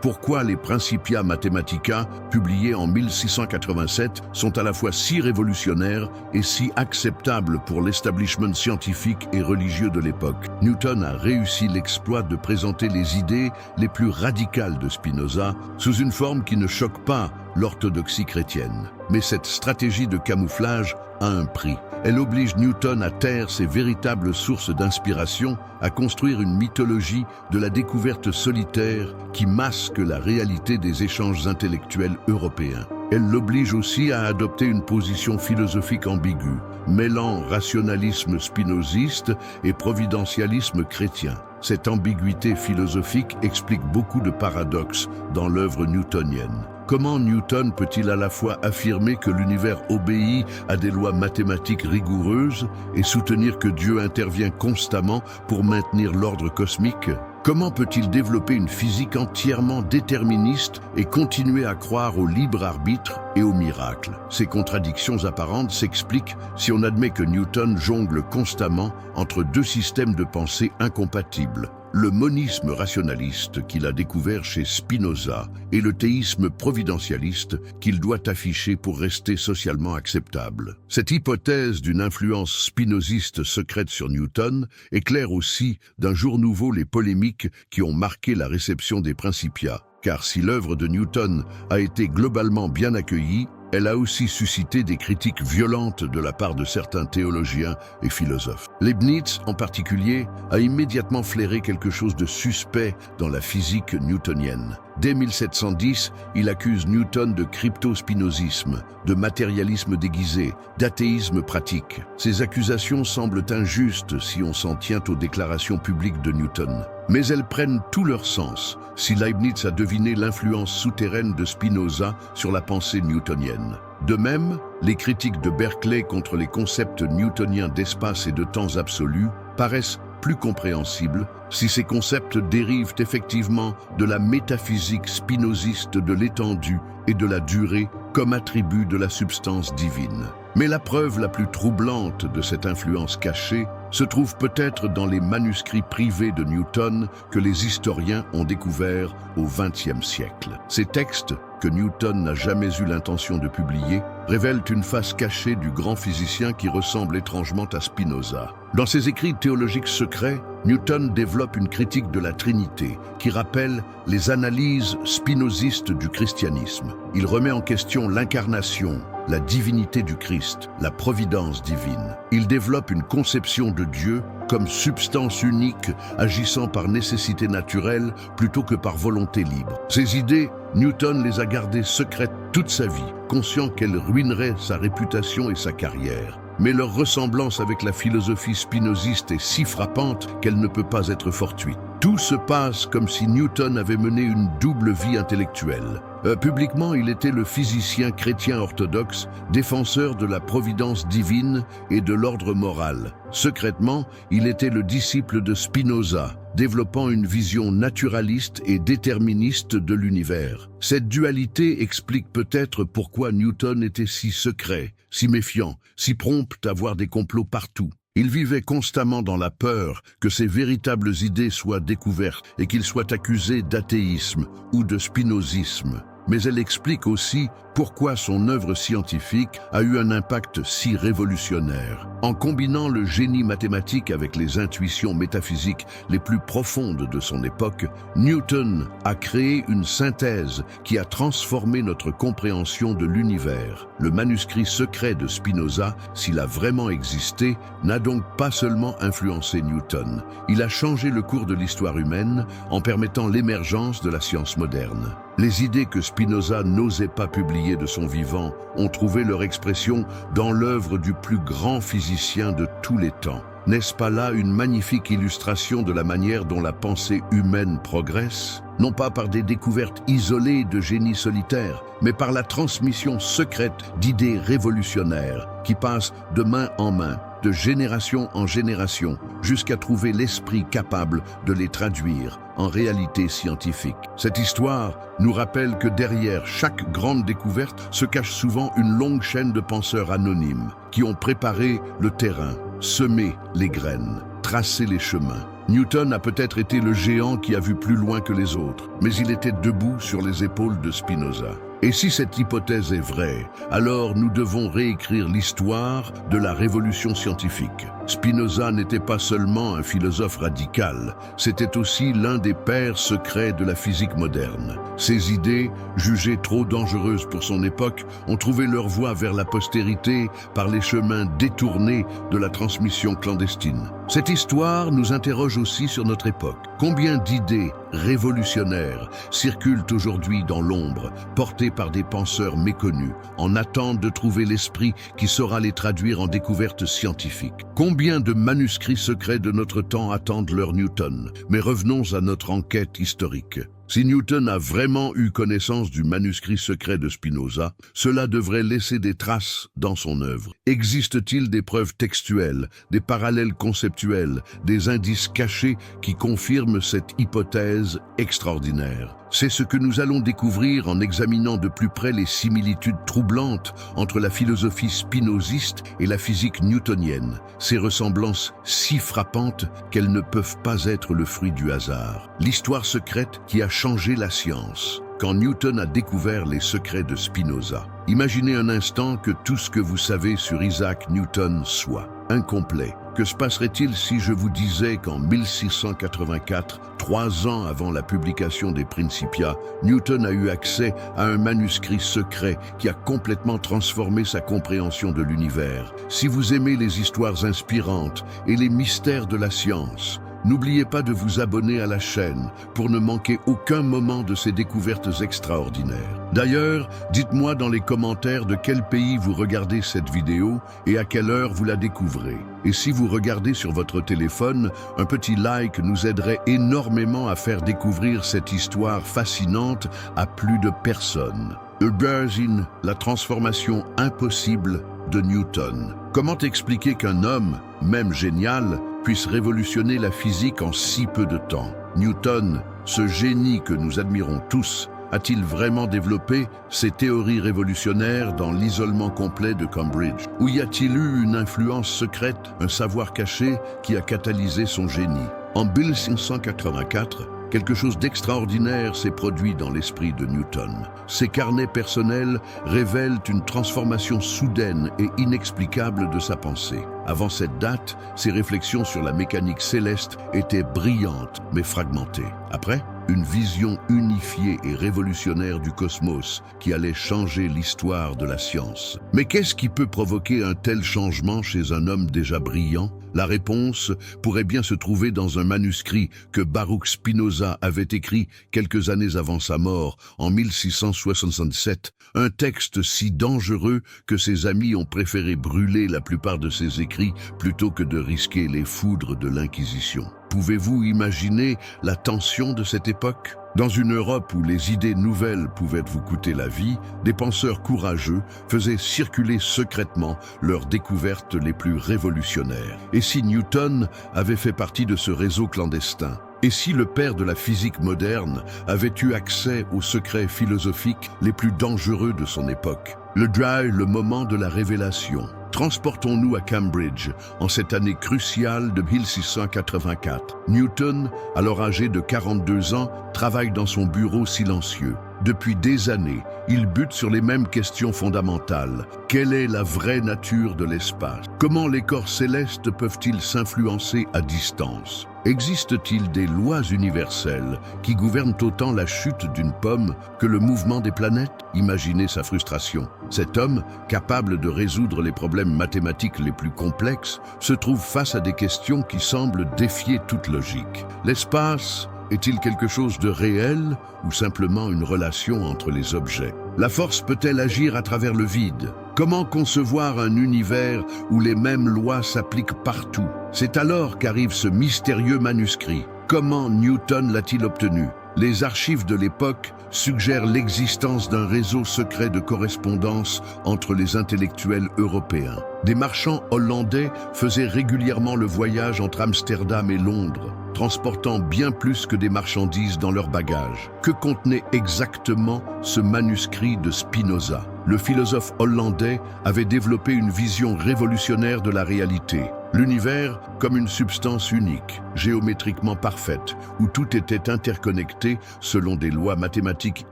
pourquoi les Principia Mathematica, publiés en 1687, sont à la fois si révolutionnaires et si acceptables pour l'establishment scientifique et religieux de l'époque. Newton a réussi l'exploit de présenter les idées les plus radicales de Spinoza sous une forme qui ne choque pas l'orthodoxie chrétienne. Mais cette stratégie de camouflage a un prix. Elle oblige Newton à taire ses véritables sources d'inspiration, à construire une mythologie de la découverte solitaire qui masque la réalité des échanges intellectuels européens. Elle l'oblige aussi à adopter une position philosophique ambiguë, mêlant rationalisme spinoziste et providentialisme chrétien. Cette ambiguïté philosophique explique beaucoup de paradoxes dans l'œuvre newtonienne. Comment Newton peut-il à la fois affirmer que l'univers obéit à des lois mathématiques rigoureuses et soutenir que Dieu intervient constamment pour maintenir l'ordre cosmique? Comment peut-il développer une physique entièrement déterministe et continuer à croire au libre arbitre et au miracle? Ces contradictions apparentes s'expliquent si on admet que Newton jongle constamment entre deux systèmes de pensée incompatibles: le monisme rationaliste qu'il a découvert chez Spinoza et le théisme providentialiste qu'il doit afficher pour rester socialement acceptable. Cette hypothèse d'une influence spinoziste secrète sur Newton éclaire aussi d'un jour nouveau les polémiques qui ont marqué la réception des Principia. Car si l'œuvre de Newton a été globalement bien accueillie, elle a aussi suscité des critiques violentes de la part de certains théologiens et philosophes. Leibniz, en particulier, a immédiatement flairé quelque chose de suspect dans la physique newtonienne. Dès 1710, il accuse Newton de crypto-spinozisme, de matérialisme déguisé, d'athéisme pratique. Ces accusations semblent injustes si on s'en tient aux déclarations publiques de Newton. Mais elles prennent tout leur sens si Leibniz a deviné l'influence souterraine de Spinoza sur la pensée newtonienne. De même, les critiques de Berkeley contre les concepts newtoniens d'espace et de temps absolu paraissent plus compréhensibles si ces concepts dérivent effectivement de la métaphysique spinoziste de l'étendue et de la durée comme attribut de la substance divine. Mais la preuve la plus troublante de cette influence cachée se trouve peut-être dans les manuscrits privés de Newton que les historiens ont découverts au XXe siècle. Ces textes, que Newton n'a jamais eu l'intention de publier, révèlent une face cachée du grand physicien qui ressemble étrangement à Spinoza. Dans ses écrits théologiques secrets, Newton développe une critique de la Trinité qui rappelle les analyses spinozistes du christianisme. Il remet en question l'incarnation, la divinité du Christ, la providence divine. Il développe une conception de Dieu comme substance unique agissant par nécessité naturelle plutôt que par volonté libre. Ces idées, Newton les a gardées secrètes toute sa vie, conscient qu'elles ruineraient sa réputation et sa carrière. Mais leur ressemblance avec la philosophie spinoziste est si frappante qu'elle ne peut pas être fortuite. Tout se passe comme si Newton avait mené une double vie intellectuelle. Publiquement, il était le physicien chrétien orthodoxe, défenseur de la providence divine et de l'ordre moral. Secrètement, il était le disciple de Spinoza, développant une vision naturaliste et déterministe de l'univers. Cette dualité explique peut-être pourquoi Newton était si secret, si méfiant, si prompt à voir des complots partout. Il vivait constamment dans la peur que ses véritables idées soient découvertes et qu'il soit accusé d'athéisme ou de spinozisme. Mais elle explique aussi pourquoi son œuvre scientifique a eu un impact si révolutionnaire. En combinant le génie mathématique avec les intuitions métaphysiques les plus profondes de son époque, Newton a créé une synthèse qui a transformé notre compréhension de l'univers. Le manuscrit secret de Spinoza, s'il a vraiment existé, n'a donc pas seulement influencé Newton. Il a changé le cours de l'histoire humaine en permettant l'émergence de la science moderne. Les idées que Spinoza n'osait pas publier de son vivant ont trouvé leur expression dans l'œuvre du plus grand physicien de tous les temps. N'est-ce pas là une magnifique illustration de la manière dont la pensée humaine progresse? Non pas par des découvertes isolées de génies solitaires, mais par la transmission secrète d'idées révolutionnaires qui passent de main en main, de génération en génération, jusqu'à trouver l'esprit capable de les traduire en réalité scientifique. Cette histoire nous rappelle que derrière chaque grande découverte se cache souvent une longue chaîne de penseurs anonymes qui ont préparé le terrain, semé les graines, tracé les chemins. Newton a peut-être été le géant qui a vu plus loin que les autres, mais il était debout sur les épaules de Spinoza. Et si cette hypothèse est vraie, alors nous devons réécrire l'histoire de la révolution scientifique. Spinoza n'était pas seulement un philosophe radical, c'était aussi l'un des pères secrets de la physique moderne. Ses idées, jugées trop dangereuses pour son époque, ont trouvé leur voie vers la postérité par les chemins détournés de la transmission clandestine. Cette histoire nous interroge aussi sur notre époque. Combien d'idées révolutionnaires circulent aujourd'hui dans l'ombre, portées par des penseurs méconnus, en attente de trouver l'esprit qui saura les traduire en découvertes scientifiques? Combien de manuscrits secrets de notre temps attendent leur Newton? Mais revenons à notre enquête historique. Si Newton a vraiment eu connaissance du manuscrit secret de Spinoza, cela devrait laisser des traces dans son œuvre. Existe-t-il des preuves textuelles, des parallèles conceptuels, des indices cachés qui confirment cette hypothèse extraordinaire? C'est ce que nous allons découvrir en examinant de plus près les similitudes troublantes entre la philosophie spinoziste et la physique newtonienne, ces ressemblances si frappantes qu'elles ne peuvent pas être le fruit du hasard. L'histoire secrète qui a changé la science. Quand Newton a découvert les secrets de Spinoza, imaginez un instant que tout ce que vous savez sur Isaac Newton soit incomplet. Que se passerait-il si je vous disais qu'en 1684, 3 ans avant la publication des Principia, Newton a eu accès à un manuscrit secret qui a complètement transformé sa compréhension de l'univers? Si vous aimez les histoires inspirantes et les mystères de la science, n'oubliez pas de vous abonner à la chaîne pour ne manquer aucun moment de ces découvertes extraordinaires. D'ailleurs, dites-moi dans les commentaires de quel pays vous regardez cette vidéo et à quelle heure vous la découvrez. Et si vous regardez sur votre téléphone, un petit like nous aiderait énormément à faire découvrir cette histoire fascinante à plus de personnes. Uberzin, la transformation impossible de Newton. Comment expliquer qu'un homme, même génial, puisse révolutionner la physique en si peu de temps? Newton, ce génie que nous admirons tous, a-t-il vraiment développé ces théories révolutionnaires dans l'isolement complet de Cambridge? Ou y a-t-il eu une influence secrète, un savoir caché qui a catalysé son génie? En 1584, quelque chose d'extraordinaire s'est produit dans l'esprit de Newton. Ses carnets personnels révèlent une transformation soudaine et inexplicable de sa pensée. Avant cette date, ses réflexions sur la mécanique céleste étaient brillantes mais fragmentées. Après, une vision unifiée et révolutionnaire du cosmos qui allait changer l'histoire de la science. Mais qu'est-ce qui peut provoquer un tel changement chez un homme déjà brillant? La réponse pourrait bien se trouver dans un manuscrit que Baruch Spinoza avait écrit quelques années avant sa mort, en 1667, un texte si dangereux que ses amis ont préféré brûler la plupart de ses écrits plutôt que de risquer les foudres de l'Inquisition. Pouvez-vous imaginer la tension de cette époque? Dans une Europe où les idées nouvelles pouvaient vous coûter la vie, des penseurs courageux faisaient circuler secrètement leurs découvertes les plus révolutionnaires. Et si Newton avait fait partie de ce réseau clandestin? Et si le père de la physique moderne avait eu accès aux secrets philosophiques les plus dangereux de son époque? Le moment de la révélation. Transportons-nous à Cambridge, en cette année cruciale de 1684. Newton, alors âgé de 42 ans, travaille dans son bureau silencieux. Depuis des années, il bute sur les mêmes questions fondamentales. Quelle est la vraie nature de l'espace? Comment les corps célestes peuvent-ils s'influencer à distance? Existe-t-il des lois universelles qui gouvernent autant la chute d'une pomme que le mouvement des planètes? Imaginez sa frustration. Cet homme, capable de résoudre les problèmes mathématiques les plus complexes, se trouve face à des questions qui semblent défier toute logique. L'espace est-il quelque chose de réel ou simplement une relation entre les objets? La force peut-elle agir à travers le vide? Comment concevoir un univers où les mêmes lois s'appliquent partout? C'est alors qu'arrive ce mystérieux manuscrit. Comment Newton l'a-t-il obtenu? Les archives de l'époque suggèrent l'existence d'un réseau secret de correspondance entre les intellectuels européens. Des marchands hollandais faisaient régulièrement le voyage entre Amsterdam et Londres, transportant bien plus que des marchandises dans leurs bagages. Que contenait exactement ce manuscrit de Spinoza? Le philosophe hollandais avait développé une vision révolutionnaire de la réalité. L'univers comme une substance unique, géométriquement parfaite, où tout était interconnecté selon des lois mathématiques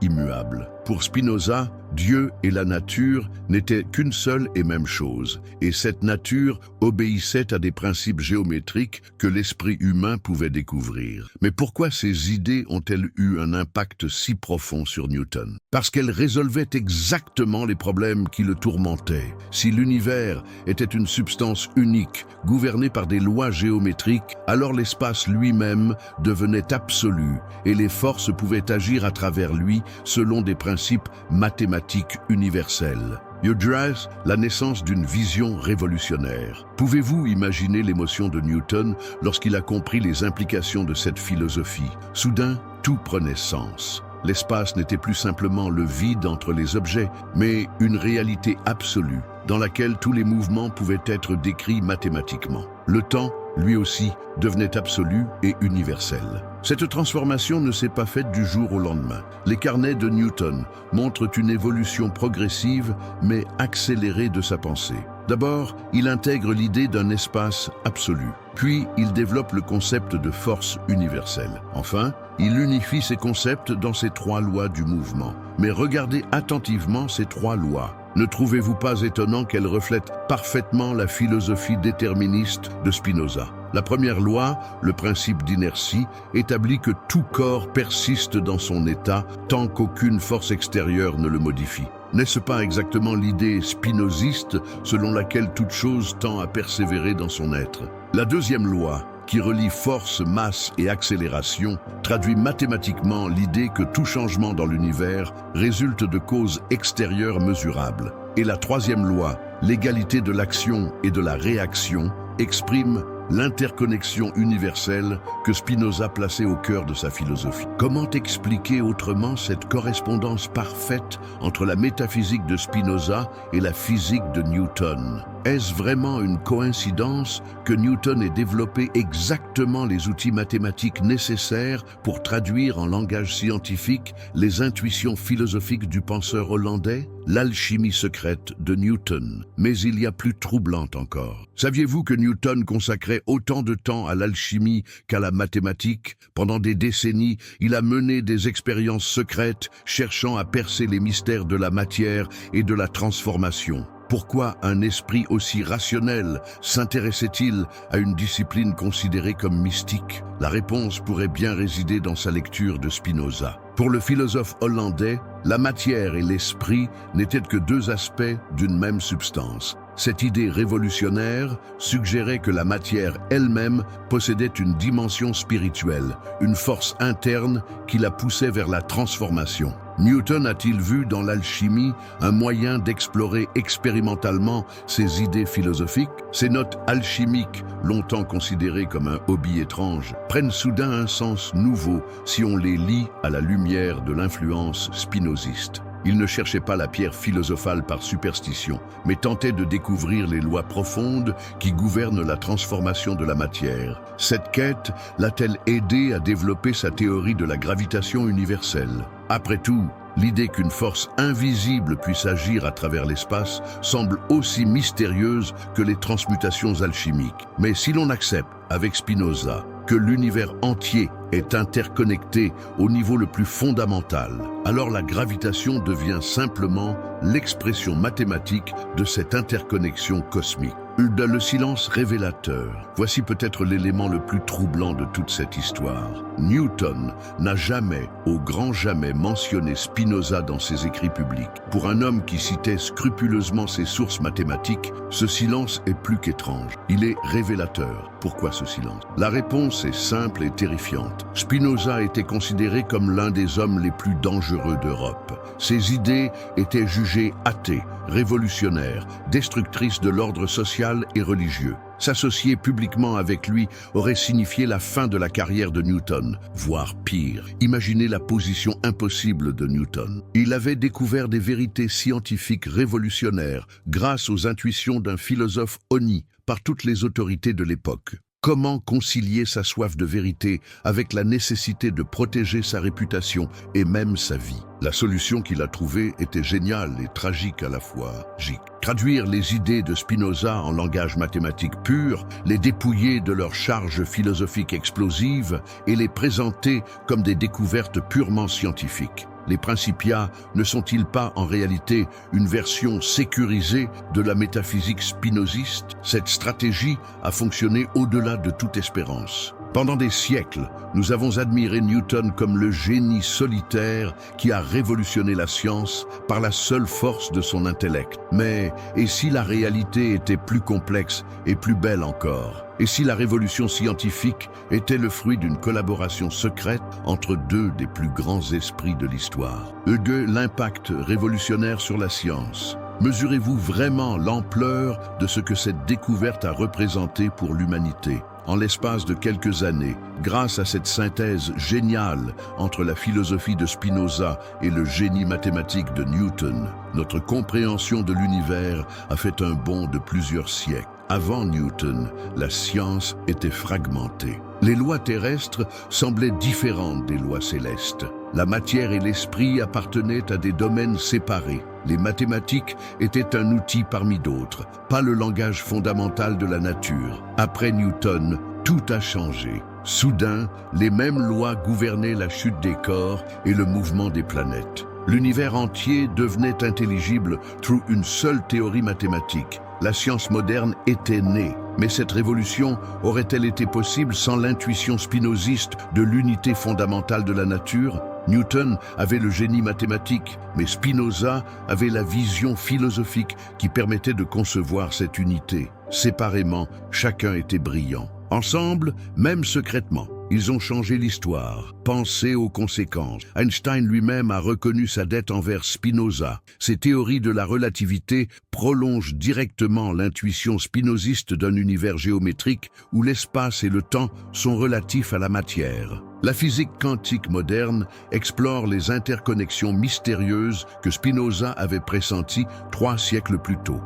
immuables. Pour Spinoza, Dieu et la nature n'étaient qu'une seule et même chose, et cette nature obéissait à des principes géométriques que l'esprit humain pouvait découvrir. Mais pourquoi ces idées ont-elles eu un impact si profond sur Newton? Parce qu'elles résolvaient exactement les problèmes qui le tourmentaient. Si l'univers était une substance unique, gouvernée par des lois géométriques, alors l'espace lui-même devenait absolu, et les forces pouvaient agir à travers lui selon des principes mathématiques universels. Udraz, la naissance d'une vision révolutionnaire. Pouvez-vous imaginer l'émotion de Newton lorsqu'il a compris les implications de cette philosophie? Soudain, tout prenait sens. L'espace n'était plus simplement le vide entre les objets, mais une réalité absolue, dans laquelle tous les mouvements pouvaient être décrits mathématiquement. Le temps, lui aussi, devenait absolu et universel. Cette transformation ne s'est pas faite du jour au lendemain. Les carnets de Newton montrent une évolution progressive, mais accélérée de sa pensée. D'abord, il intègre l'idée d'un espace absolu. Puis, il développe le concept de force universelle. Enfin, il unifie ces concepts dans ses 3 lois du mouvement. Mais regardez attentivement ces 3 lois. Ne trouvez-vous pas étonnant qu'elles reflètent parfaitement la philosophie déterministe de Spinoza? La première loi, le principe d'inertie, établit que tout corps persiste dans son état tant qu'aucune force extérieure ne le modifie. N'est-ce pas exactement l'idée spinoziste selon laquelle toute chose tend à persévérer dans son être? La deuxième loi, qui relie force, masse et accélération, traduit mathématiquement l'idée que tout changement dans l'univers résulte de causes extérieures mesurables. Et la troisième loi, l'égalité de l'action et de la réaction, exprime l'interconnexion universelle que Spinoza plaçait au cœur de sa philosophie. Comment expliquer autrement cette correspondance parfaite entre la métaphysique de Spinoza et la physique de Newton? Est-ce vraiment une coïncidence que Newton ait développé exactement les outils mathématiques nécessaires pour traduire en langage scientifique les intuitions philosophiques du penseur hollandais? L'alchimie secrète de Newton. Mais il y a plus troublante encore. Saviez-vous que Newton consacrait autant de temps à l'alchimie qu'à la mathématique? Pendant des décennies, il a mené des expériences secrètes cherchant à percer les mystères de la matière et de la transformation. Pourquoi un esprit aussi rationnel s'intéressait-il à une discipline considérée comme mystique? La réponse pourrait bien résider dans sa lecture de Spinoza. Pour le philosophe hollandais, la matière et l'esprit n'étaient que 2 aspects d'une même substance. Cette idée révolutionnaire suggérait que la matière elle-même possédait une dimension spirituelle, une force interne qui la poussait vers la transformation. Newton a-t-il vu dans l'alchimie un moyen d'explorer expérimentalement ses idées philosophiques? Ces notes alchimiques, longtemps considérées comme un hobby étrange, prennent soudain un sens nouveau si on les lit à la lumière de l'influence spinoziste. Il ne cherchait pas la pierre philosophale par superstition, mais tentait de découvrir les lois profondes qui gouvernent la transformation de la matière. Cette quête l'a-t-elle aidé à développer sa théorie de la gravitation universelle? Après tout, l'idée qu'une force invisible puisse agir à travers l'espace semble aussi mystérieuse que les transmutations alchimiques. Mais si l'on accepte, avec Spinoza, que l'univers entier est interconnecté au niveau le plus fondamental, alors la gravitation devient simplement l'expression mathématique de cette interconnexion cosmique. Le silence révélateur. Voici peut-être l'élément le plus troublant de toute cette histoire. Newton n'a jamais, au grand jamais, mentionné Spinoza dans ses écrits publics. Pour un homme qui citait scrupuleusement ses sources mathématiques, ce silence est plus qu'étrange. Il est révélateur. Pourquoi ce silence? La réponse est simple et terrifiante. Spinoza était considéré comme l'un des hommes les plus dangereux d'Europe. Ses idées étaient jugées athées, révolutionnaires, destructrices de l'ordre social et religieux. S'associer publiquement avec lui aurait signifié la fin de la carrière de Newton, voire pire. Imaginez la position impossible de Newton. Il avait découvert des vérités scientifiques révolutionnaires grâce aux intuitions d'un philosophe honni par toutes les autorités de l'époque. Comment concilier sa soif de vérité avec la nécessité de protéger sa réputation et même sa vie? La solution qu'il a trouvée était géniale et tragique à la fois. Traduire les idées de Spinoza en langage mathématique pur, les dépouiller de leur charge philosophique explosive et les présenter comme des découvertes purement scientifiques. Les Principia ne sont-ils pas en réalité une version sécurisée de la métaphysique spinoziste? Cette stratégie a fonctionné au-delà de toute espérance. Pendant des siècles, nous avons admiré Newton comme le génie solitaire qui a révolutionné la science par la seule force de son intellect. Mais, et si la réalité était plus complexe et plus belle encore? Et si la révolution scientifique était le fruit d'une collaboration secrète entre 2 des plus grands esprits de l'histoire? L'impact révolutionnaire sur la science. Mesurez-vous vraiment l'ampleur de ce que cette découverte a représenté pour l'humanité? En l'espace de quelques années, grâce à cette synthèse géniale entre la philosophie de Spinoza et le génie mathématique de Newton, notre compréhension de l'univers a fait un bond de plusieurs siècles. Avant Newton, la science était fragmentée. Les lois terrestres semblaient différentes des lois célestes. La matière et l'esprit appartenaient à des domaines séparés. Les mathématiques étaient un outil parmi d'autres, pas le langage fondamental de la nature. Après Newton, tout a changé. Soudain, les mêmes lois gouvernaient la chute des corps et le mouvement des planètes. L'univers entier devenait intelligible through une seule théorie mathématique. La science moderne était née, mais cette révolution aurait-elle été possible sans l'intuition spinoziste de l'unité fondamentale de la nature? Newton avait le génie mathématique, mais Spinoza avait la vision philosophique qui permettait de concevoir cette unité. Séparément, chacun était brillant. Ensemble, même secrètement, ils ont changé l'histoire. Pensez aux conséquences. Einstein lui-même a reconnu sa dette envers Spinoza. Ses théories de la relativité prolongent directement l'intuition spinoziste d'un univers géométrique où l'espace et le temps sont relatifs à la matière. La physique quantique moderne explore les interconnexions mystérieuses que Spinoza avait pressenties 3 siècles plus tôt.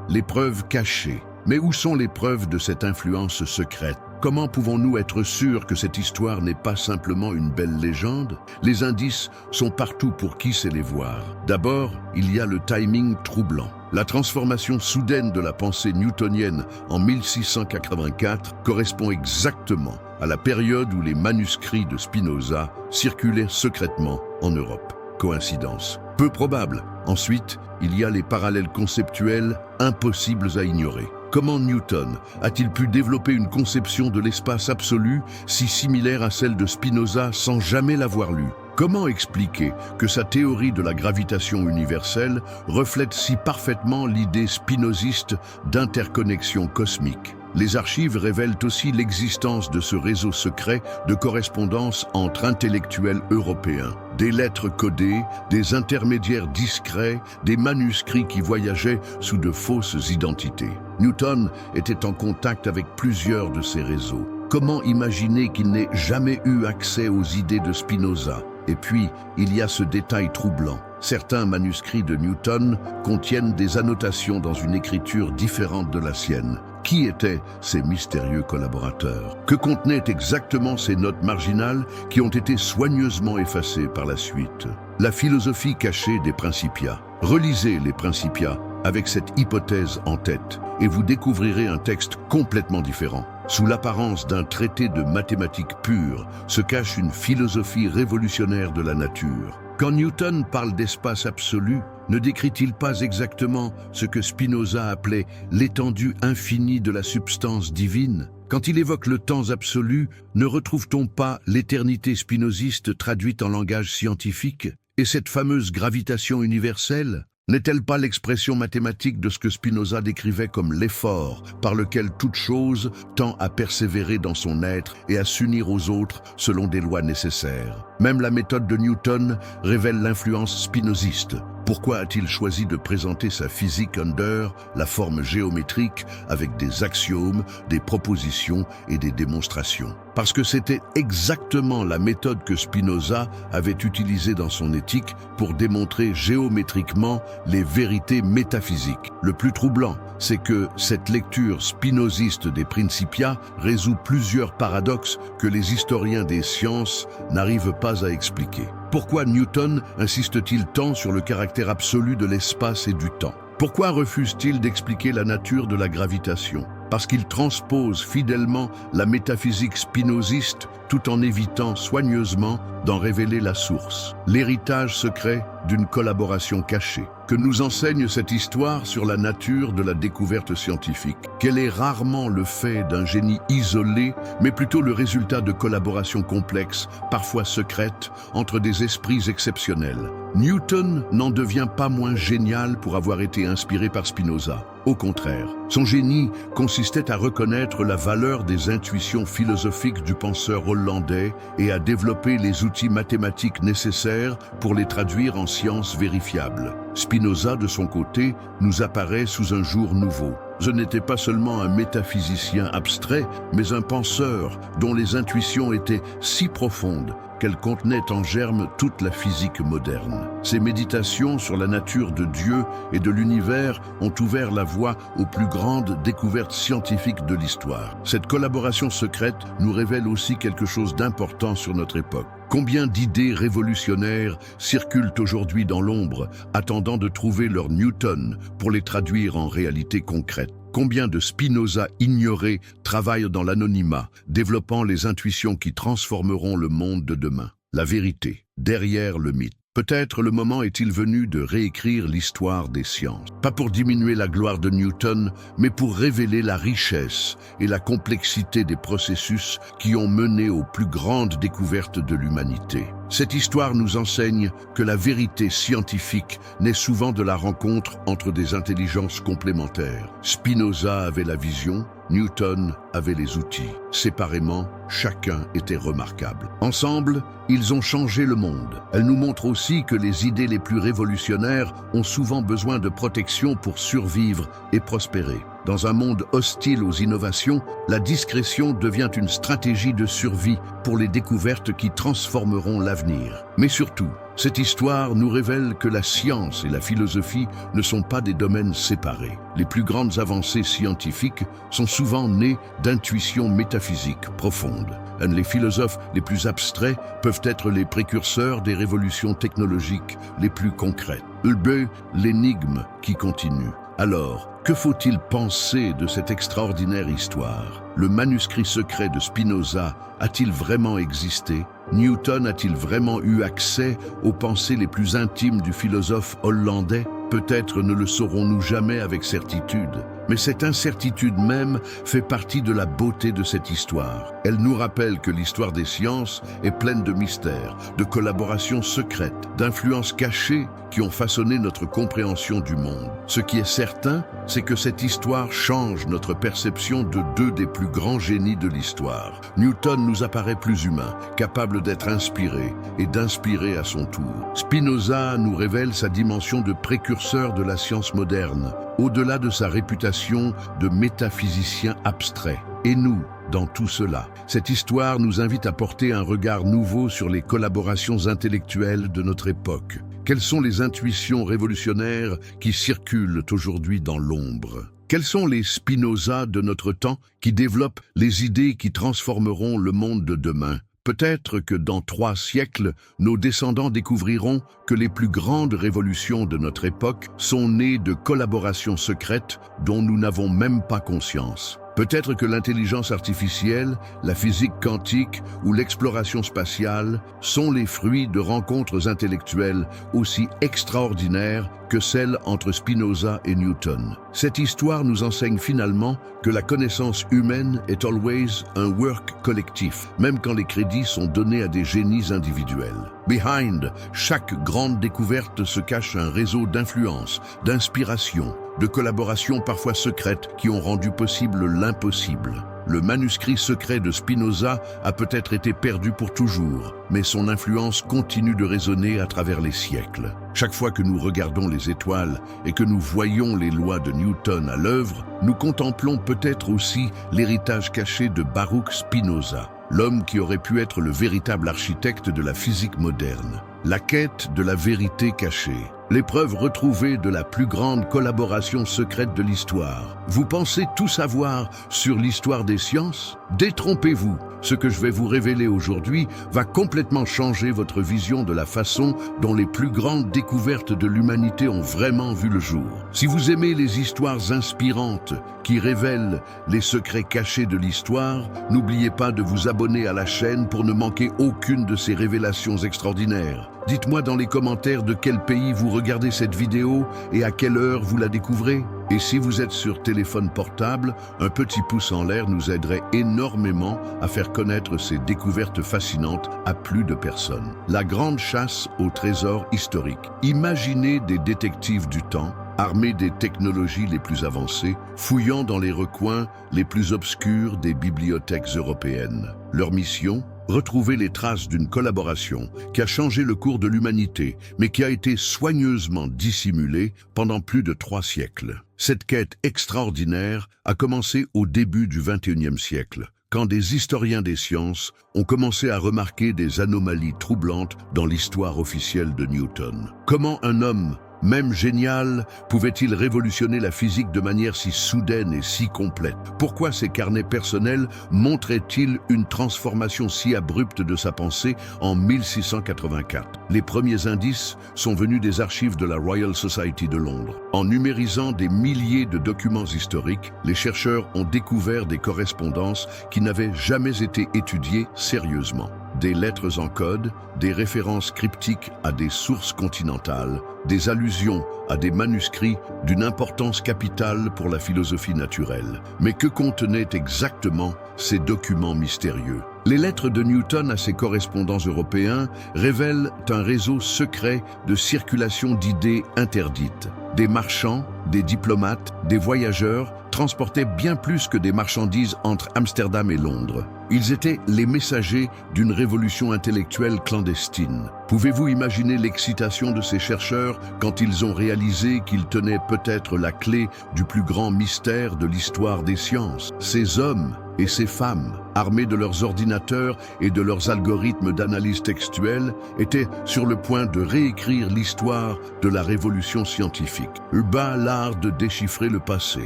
Les preuves cachées. Mais où sont les preuves de cette influence secrète? Comment pouvons-nous être sûrs que cette histoire n'est pas simplement une belle légende? Les indices sont partout pour qui sait les voir. D'abord, il y a le timing troublant. La transformation soudaine de la pensée newtonienne en 1684 correspond exactement à la période où les manuscrits de Spinoza circulaient secrètement en Europe. Coïncidence? Peu probable. Ensuite, il y a les parallèles conceptuels impossibles à ignorer. Comment Newton a-t-il pu développer une conception de l'espace absolu si similaire à celle de Spinoza sans jamais l'avoir lue? Comment expliquer que sa théorie de la gravitation universelle reflète si parfaitement l'idée spinoziste d'interconnexion cosmique? Les archives révèlent aussi l'existence de ce réseau secret de correspondance entre intellectuels européens. Des lettres codées, des intermédiaires discrets, des manuscrits qui voyageaient sous de fausses identités. Newton était en contact avec plusieurs de ces réseaux. Comment imaginer qu'il n'ait jamais eu accès aux idées de Spinoza? Et puis, il y a ce détail troublant. Certains manuscrits de Newton contiennent des annotations dans une écriture différente de la sienne. Qui étaient ces mystérieux collaborateurs? Que contenaient exactement ces notes marginales qui ont été soigneusement effacées par la suite? La philosophie cachée des Principia. Relisez les Principia avec cette hypothèse en tête et vous découvrirez un texte complètement différent. Sous l'apparence d'un traité de mathématiques pures se cache une philosophie révolutionnaire de la nature. Quand Newton parle d'espace absolu, ne décrit-il pas exactement ce que Spinoza appelait l'étendue infinie de la substance divine? Quand il évoque le temps absolu, ne retrouve-t-on pas l'éternité spinoziste traduite en langage scientifique? Et cette fameuse gravitation universelle? N'est-elle pas l'expression mathématique de ce que Spinoza décrivait comme l'effort par lequel toute chose tend à persévérer dans son être et à s'unir aux autres selon des lois nécessaires? Même la méthode de Newton révèle l'influence spinoziste. Pourquoi a-t-il choisi de présenter sa physique under, la forme géométrique, avec des axiomes, des propositions et des démonstrations? Parce que c'était exactement la méthode que Spinoza avait utilisée dans son éthique pour démontrer géométriquement les vérités métaphysiques. Le plus troublant, c'est que cette lecture spinoziste des Principia résout plusieurs paradoxes que les historiens des sciences n'arrivent pas à expliquer. Pourquoi Newton insiste-t-il tant sur le caractère absolu de l'espace et du temps? Pourquoi refuse-t-il d'expliquer la nature de la gravitation? Parce qu'il transpose fidèlement la métaphysique spinoziste tout en évitant soigneusement d'en révéler la source. L'héritage secret d'une collaboration cachée. Que nous enseigne cette histoire sur la nature de la découverte scientifique? Qu'elle est rarement le fait d'un génie isolé, mais plutôt le résultat de collaborations complexes, parfois secrètes, entre des esprits exceptionnels. Newton n'en devient pas moins génial pour avoir été inspiré par Spinoza. Au contraire, son génie consistait à reconnaître la valeur des intuitions philosophiques du penseur hollandais et à développer les outils mathématiques nécessaires pour les traduire en sciences vérifiables. Spinoza, de son côté, nous apparaît sous un jour nouveau. Ce n'était pas seulement un métaphysicien abstrait, mais un penseur dont les intuitions étaient si profondes qu'elles contenaient en germe toute la physique moderne. Ses méditations sur la nature de Dieu et de l'univers ont ouvert la voie aux plus grandes découvertes scientifiques de l'histoire. Cette collaboration secrète nous révèle aussi quelque chose d'important sur notre époque. Combien d'idées révolutionnaires circulent aujourd'hui dans l'ombre, attendant de trouver leur Newton pour les traduire en réalité concrète? Combien de Spinoza ignorés travaillent dans l'anonymat, développant les intuitions qui transformeront le monde de demain? La vérité, derrière le mythe. Peut-être le moment est-il venu de réécrire l'histoire des sciences. Pas pour diminuer la gloire de Newton, mais pour révéler la richesse et la complexité des processus qui ont mené aux plus grandes découvertes de l'humanité. Cette histoire nous enseigne que la vérité scientifique naît souvent de la rencontre entre des intelligences complémentaires. Spinoza avait la vision, Newton avait les outils. Séparément, chacun était remarquable. Ensemble, ils ont changé le monde. Elle nous montre aussi que les idées les plus révolutionnaires ont souvent besoin de protection pour survivre et prospérer. Dans un monde hostile aux innovations, la discrétion devient une stratégie de survie pour les découvertes qui transformeront l'avenir. Mais surtout, cette histoire nous révèle que la science et la philosophie ne sont pas des domaines séparés. Les plus grandes avancées scientifiques sont souvent nées d'intuitions métaphysiques profondes. Les philosophes les plus abstraits peuvent être les précurseurs des révolutions technologiques les plus concrètes. Ulbe, l'énigme qui continue. Alors, que faut-il penser de cette extraordinaire histoire? Le manuscrit secret de Spinoza a-t-il vraiment existé? Newton a-t-il vraiment eu accès aux pensées les plus intimes du philosophe hollandais? Peut-être ne le saurons-nous jamais avec certitude, mais cette incertitude même fait partie de la beauté de cette histoire. Elle nous rappelle que l'histoire des sciences est pleine de mystères, de collaborations secrètes, d'influences cachées qui ont façonné notre compréhension du monde. Ce qui est certain, c'est que cette histoire change notre perception de deux des plus grands génies de l'histoire. Newton nous apparaît plus humain, capable d'être inspiré et d'inspirer à son tour. Spinoza nous révèle sa dimension de précurseur de la science moderne, au-delà de sa réputation de métaphysicien abstrait. Et nous, dans tout cela, cette histoire nous invite à porter un regard nouveau sur les collaborations intellectuelles de notre époque. Quelles sont les intuitions révolutionnaires qui circulent aujourd'hui dans l'ombre? Quels sont les Spinoza de notre temps qui développent les idées qui transformeront le monde de demain? Peut-être que dans 3 siècles, nos descendants découvriront que les plus grandes révolutions de notre époque sont nées de collaborations secrètes dont nous n'avons même pas conscience. Peut-être que l'intelligence artificielle, la physique quantique ou l'exploration spatiale sont les fruits de rencontres intellectuelles aussi extraordinaires que celles entre Spinoza et Newton. Cette histoire nous enseigne finalement que la connaissance humaine est always un work collectif, même quand les crédits sont donnés à des génies individuels. Behind chaque grande découverte se cache un réseau d'influence, d'inspiration, de collaborations parfois secrètes qui ont rendu possible l'impossible. Le manuscrit secret de Spinoza a peut-être été perdu pour toujours, mais son influence continue de résonner à travers les siècles. Chaque fois que nous regardons les étoiles et que nous voyons les lois de Newton à l'œuvre, nous contemplons peut-être aussi l'héritage caché de Baruch Spinoza, l'homme qui aurait pu être le véritable architecte de la physique moderne. La quête de la vérité cachée, l'épreuve retrouvée de la plus grande collaboration secrète de l'histoire. Vous pensez tout savoir sur l'histoire des sciences? Détrompez-vous, ce que je vais vous révéler aujourd'hui va complètement changer votre vision de la façon dont les plus grandes découvertes de l'humanité ont vraiment vu le jour. Si vous aimez les histoires inspirantes qui révèlent les secrets cachés de l'histoire, n'oubliez pas de vous abonner à la chaîne pour ne manquer aucune de ces révélations extraordinaires. Dites-moi dans les commentaires de quel pays vous regardez cette vidéo et à quelle heure vous la découvrez. Et si vous êtes sur téléphone portable, un petit pouce en l'air nous aiderait énormément à faire connaître ces découvertes fascinantes à plus de personnes. La grande chasse au trésor historique. Imaginez des détectives du temps, armés des technologies les plus avancées, fouillant dans les recoins les plus obscurs des bibliothèques européennes. Leur mission ? Retrouver les traces d'une collaboration qui a changé le cours de l'humanité, mais qui a été soigneusement dissimulée pendant plus de 3 siècles. Cette quête extraordinaire a commencé au début du XXIe siècle, quand des historiens des sciences ont commencé à remarquer des anomalies troublantes dans l'histoire officielle de Newton. Comment un homme, même génial, pouvait-il révolutionner la physique de manière si soudaine et si complète? Pourquoi ses carnets personnels montraient-ils une transformation si abrupte de sa pensée en 1684? Les premiers indices sont venus des archives de la Royal Society de Londres. En numérisant des milliers de documents historiques, les chercheurs ont découvert des correspondances qui n'avaient jamais été étudiées sérieusement. Des lettres en code, des références cryptiques à des sources continentales, des allusions à des manuscrits d'une importance capitale pour la philosophie naturelle. Mais que contenaient exactement ces documents mystérieux? Les lettres de Newton à ses correspondants européens révèlent un réseau secret de circulation d'idées interdites. Des marchands, des diplomates, des voyageurs transportaient bien plus que des marchandises entre Amsterdam et Londres. Ils étaient les messagers d'une révolution intellectuelle clandestine. Pouvez-vous imaginer l'excitation de ces chercheurs quand ils ont réalisé qu'ils tenaient peut-être la clé du plus grand mystère de l'histoire des sciences? Ces hommes et ces femmes, armés de leurs ordinateurs et de leurs algorithmes d'analyse textuelle, étaient sur le point de réécrire l'histoire de la révolution scientifique. Bas l'art de déchiffrer le passé.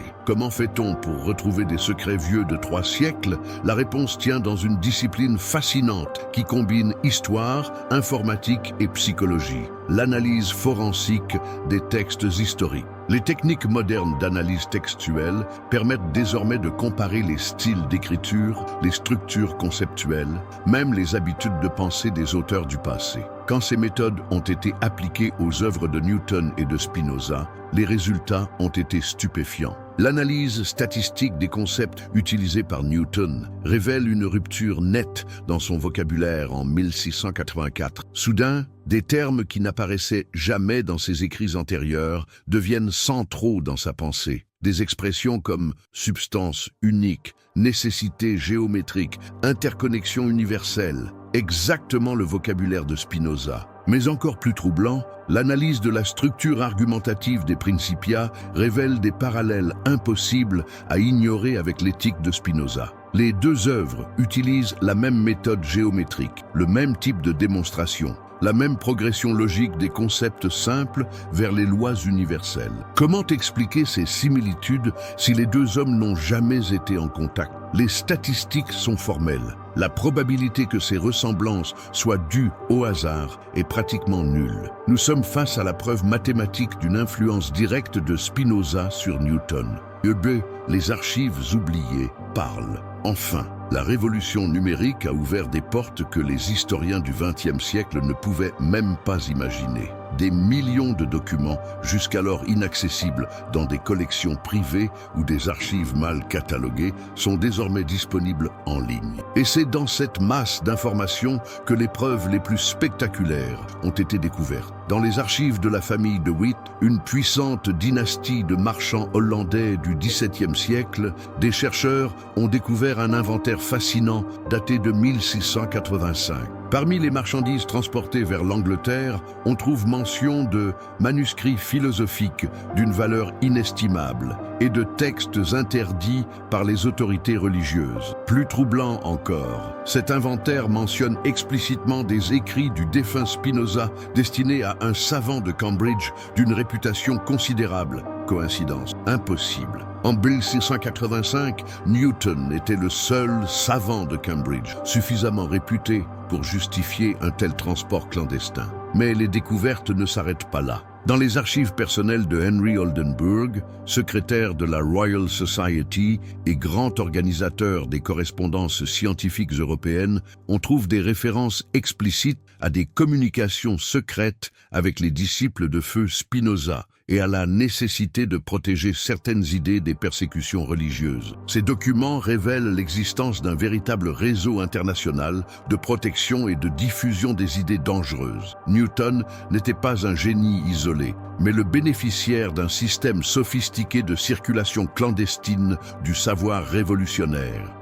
Comment fait-on pour retrouver des secrets vieux de 3 siècles? La réponse tient dans une discipline fascinante qui combine histoire, informatique et psychologie. L'analyse forensique des textes historiques. Les techniques modernes d'analyse textuelle permettent désormais de comparer les styles d'écriture, les structures conceptuelles, même les habitudes de pensée des auteurs du passé. Quand ces méthodes ont été appliquées aux œuvres de Newton et de Spinoza, les résultats ont été stupéfiants. L'analyse statistique des concepts utilisés par Newton révèle une rupture nette dans son vocabulaire en 1684. Soudain, des termes qui n'apparaissaient jamais dans ses écrits antérieurs deviennent centraux dans sa pensée. Des expressions comme substance unique, nécessité géométrique, interconnexion universelle, exactement le vocabulaire de Spinoza. Mais encore plus troublant, l'analyse de la structure argumentative des Principia révèle des parallèles impossibles à ignorer avec l'éthique de Spinoza. Les 2 œuvres utilisent la même méthode géométrique, le même type de démonstration, la même progression logique des concepts simples vers les lois universelles. Comment expliquer ces similitudes si les 2 hommes n'ont jamais été en contact? Les statistiques sont formelles. La probabilité que ces ressemblances soient dues au hasard est pratiquement nulle. Nous sommes face à la preuve mathématique d'une influence directe de Spinoza sur Newton. Les archives oubliées parlent. Enfin, la révolution numérique a ouvert des portes que les historiens du XXe siècle ne pouvaient même pas imaginer. Des millions de documents, jusqu'alors inaccessibles dans des collections privées ou des archives mal cataloguées, sont désormais disponibles en ligne. Et c'est dans cette masse d'informations que les preuves les plus spectaculaires ont été découvertes. Dans les archives de la famille de Witt, une puissante dynastie de marchands hollandais du XVIIe siècle, des chercheurs ont découvert un inventaire fascinant daté de 1685. Parmi les marchandises transportées vers l'Angleterre, on trouve mention de manuscrits philosophiques d'une valeur inestimable et de textes interdits par les autorités religieuses. Plus troublant encore, cet inventaire mentionne explicitement des écrits du défunt Spinoza destinés à un savant de Cambridge d'une réputation considérable. Coïncidence impossible. En 1685, Newton était le seul savant de Cambridge, suffisamment réputé pour justifier un tel transport clandestin. Mais les découvertes ne s'arrêtent pas là. Dans les archives personnelles de Henry Oldenburg, secrétaire de la Royal Society et grand organisateur des correspondances scientifiques européennes, on trouve des références explicites à des communications secrètes avec les disciples de feu Spinoza et à la nécessité de protéger certaines idées des persécutions religieuses. Ces documents révèlent l'existence d'un véritable réseau international de protection et de diffusion des idées dangereuses. Newton n'était pas un génie isolé, mais le bénéficiaire d'un système sophistiqué de circulation clandestine du savoir révolutionnaire.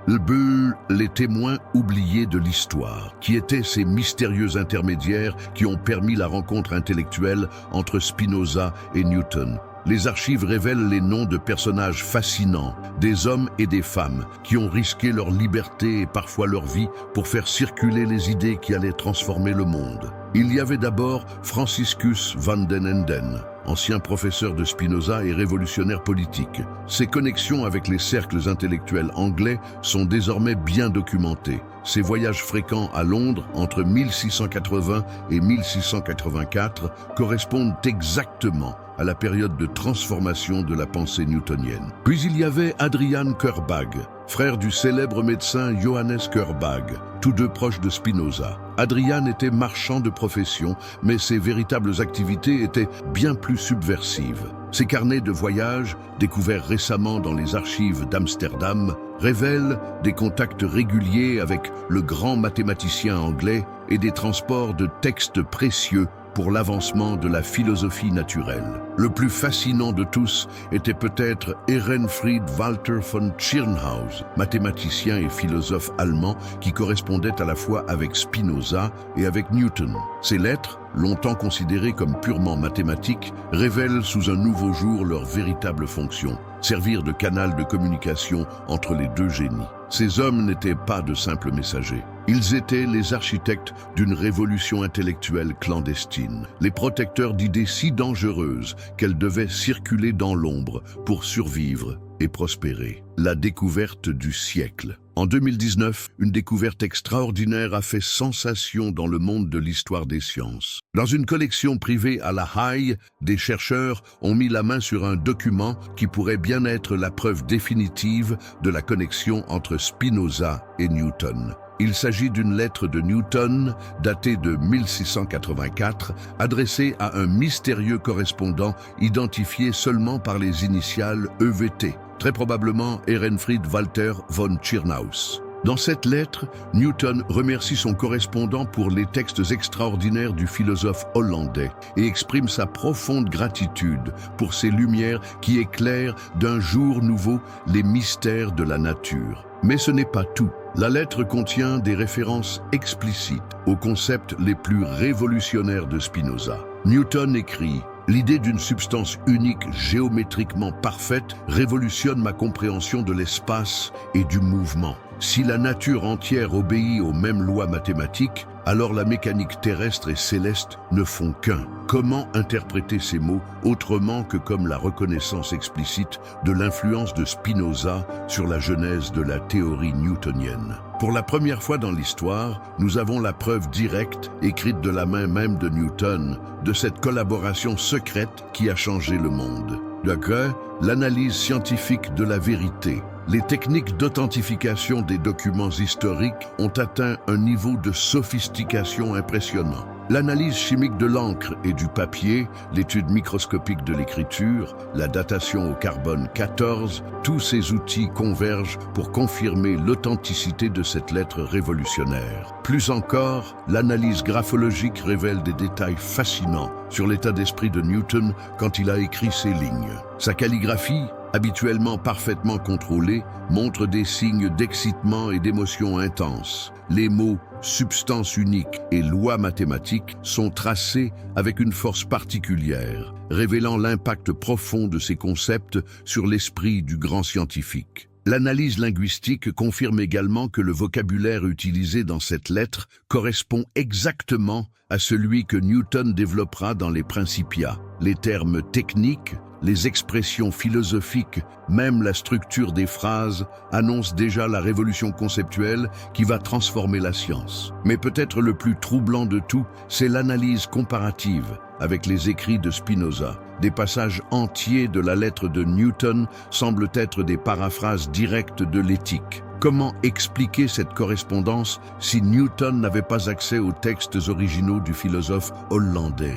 Les témoins oubliés de l'histoire, qui étaient ces mystérieux intermédiaires qui ont permis la rencontre intellectuelle entre Spinoza et Newton. Les archives révèlent les noms de personnages fascinants, des hommes et des femmes qui ont risqué leur liberté et parfois leur vie pour faire circuler les idées qui allaient transformer le monde. Il y avait d'abord Franciscus van den Enden, ancien professeur de Spinoza et révolutionnaire politique. Ses connexions avec les cercles intellectuels anglais sont désormais bien documentées. Ses voyages fréquents à Londres entre 1680 et 1684 correspondent exactement à la période de transformation de la pensée newtonienne. Puis il y avait Adrian Kerbag, frère du célèbre médecin Johannes Kerbag, tous deux proches de Spinoza. Adrian était marchand de profession, mais ses véritables activités étaient bien plus subversives. Ses carnets de voyage, découverts récemment dans les archives d'Amsterdam, révèlent des contacts réguliers avec le grand mathématicien anglais et des transports de textes précieux pour l'avancement de la philosophie naturelle. Le plus fascinant de tous était peut-être Ehrenfried Walter von Tschirnhaus, mathématicien et philosophe allemand qui correspondait à la fois avec Spinoza et avec Newton. Ces lettres, longtemps considérées comme purement mathématiques, révèlent sous un nouveau jour leur véritable fonction, servir de canal de communication entre les deux génies. Ces hommes n'étaient pas de simples messagers. Ils étaient les architectes d'une révolution intellectuelle clandestine, les protecteurs d'idées si dangereuses qu'elles devaient circuler dans l'ombre pour survivre et prospérer. La découverte du siècle. En 2019, une découverte extraordinaire a fait sensation dans le monde de l'histoire des sciences. Dans une collection privée à La Haye, des chercheurs ont mis la main sur un document qui pourrait bien être la preuve définitive de la connexion entre Spinoza et Newton. Il s'agit d'une lettre de Newton, datée de 1684, adressée à un mystérieux correspondant identifié seulement par les initiales EVT, très probablement Ehrenfried Walter von Tschirnhaus. Dans cette lettre, Newton remercie son correspondant pour les textes extraordinaires du philosophe hollandais et exprime sa profonde gratitude pour ces lumières qui éclairent d'un jour nouveau les mystères de la nature. Mais ce n'est pas tout. La lettre contient des références explicites aux concepts les plus révolutionnaires de Spinoza. Newton écrit « L'idée d'une substance unique géométriquement parfaite révolutionne ma compréhension de l'espace et du mouvement. Si la nature entière obéit aux mêmes lois mathématiques, alors la mécanique terrestre et céleste ne font qu'un. Comment interpréter ces mots autrement que comme la reconnaissance explicite de l'influence de Spinoza sur la genèse de la théorie newtonienne? Pour la première fois dans l'histoire, nous avons la preuve directe, écrite de la main même de Newton, de cette collaboration secrète qui a changé le monde. D'après l'analyse scientifique de la vérité, les techniques d'authentification des documents historiques ont atteint un niveau de sophistication impressionnant. L'analyse chimique de l'encre et du papier, l'étude microscopique de l'écriture, la datation au carbone 14, tous ces outils convergent pour confirmer l'authenticité de cette lettre révolutionnaire. Plus encore, l'analyse graphologique révèle des détails fascinants sur l'état d'esprit de Newton quand il a écrit ces lignes. Sa calligraphie, habituellement parfaitement contrôlée, montre des signes d'excitement et d'émotion intense. Les mots « substance unique » et « loi mathématique » sont tracés avec une force particulière, révélant l'impact profond de ces concepts sur l'esprit du grand scientifique. L'analyse linguistique confirme également que le vocabulaire utilisé dans cette lettre correspond exactement à celui que Newton développera dans les Principia. Les termes techniques, les expressions philosophiques, même la structure des phrases, annoncent déjà la révolution conceptuelle qui va transformer la science. Mais peut-être le plus troublant de tout, c'est l'analyse comparative avec les écrits de Spinoza. Des passages entiers de la lettre de Newton semblent être des paraphrases directes de l'éthique. Comment expliquer cette correspondance si Newton n'avait pas accès aux textes originaux du philosophe hollandais?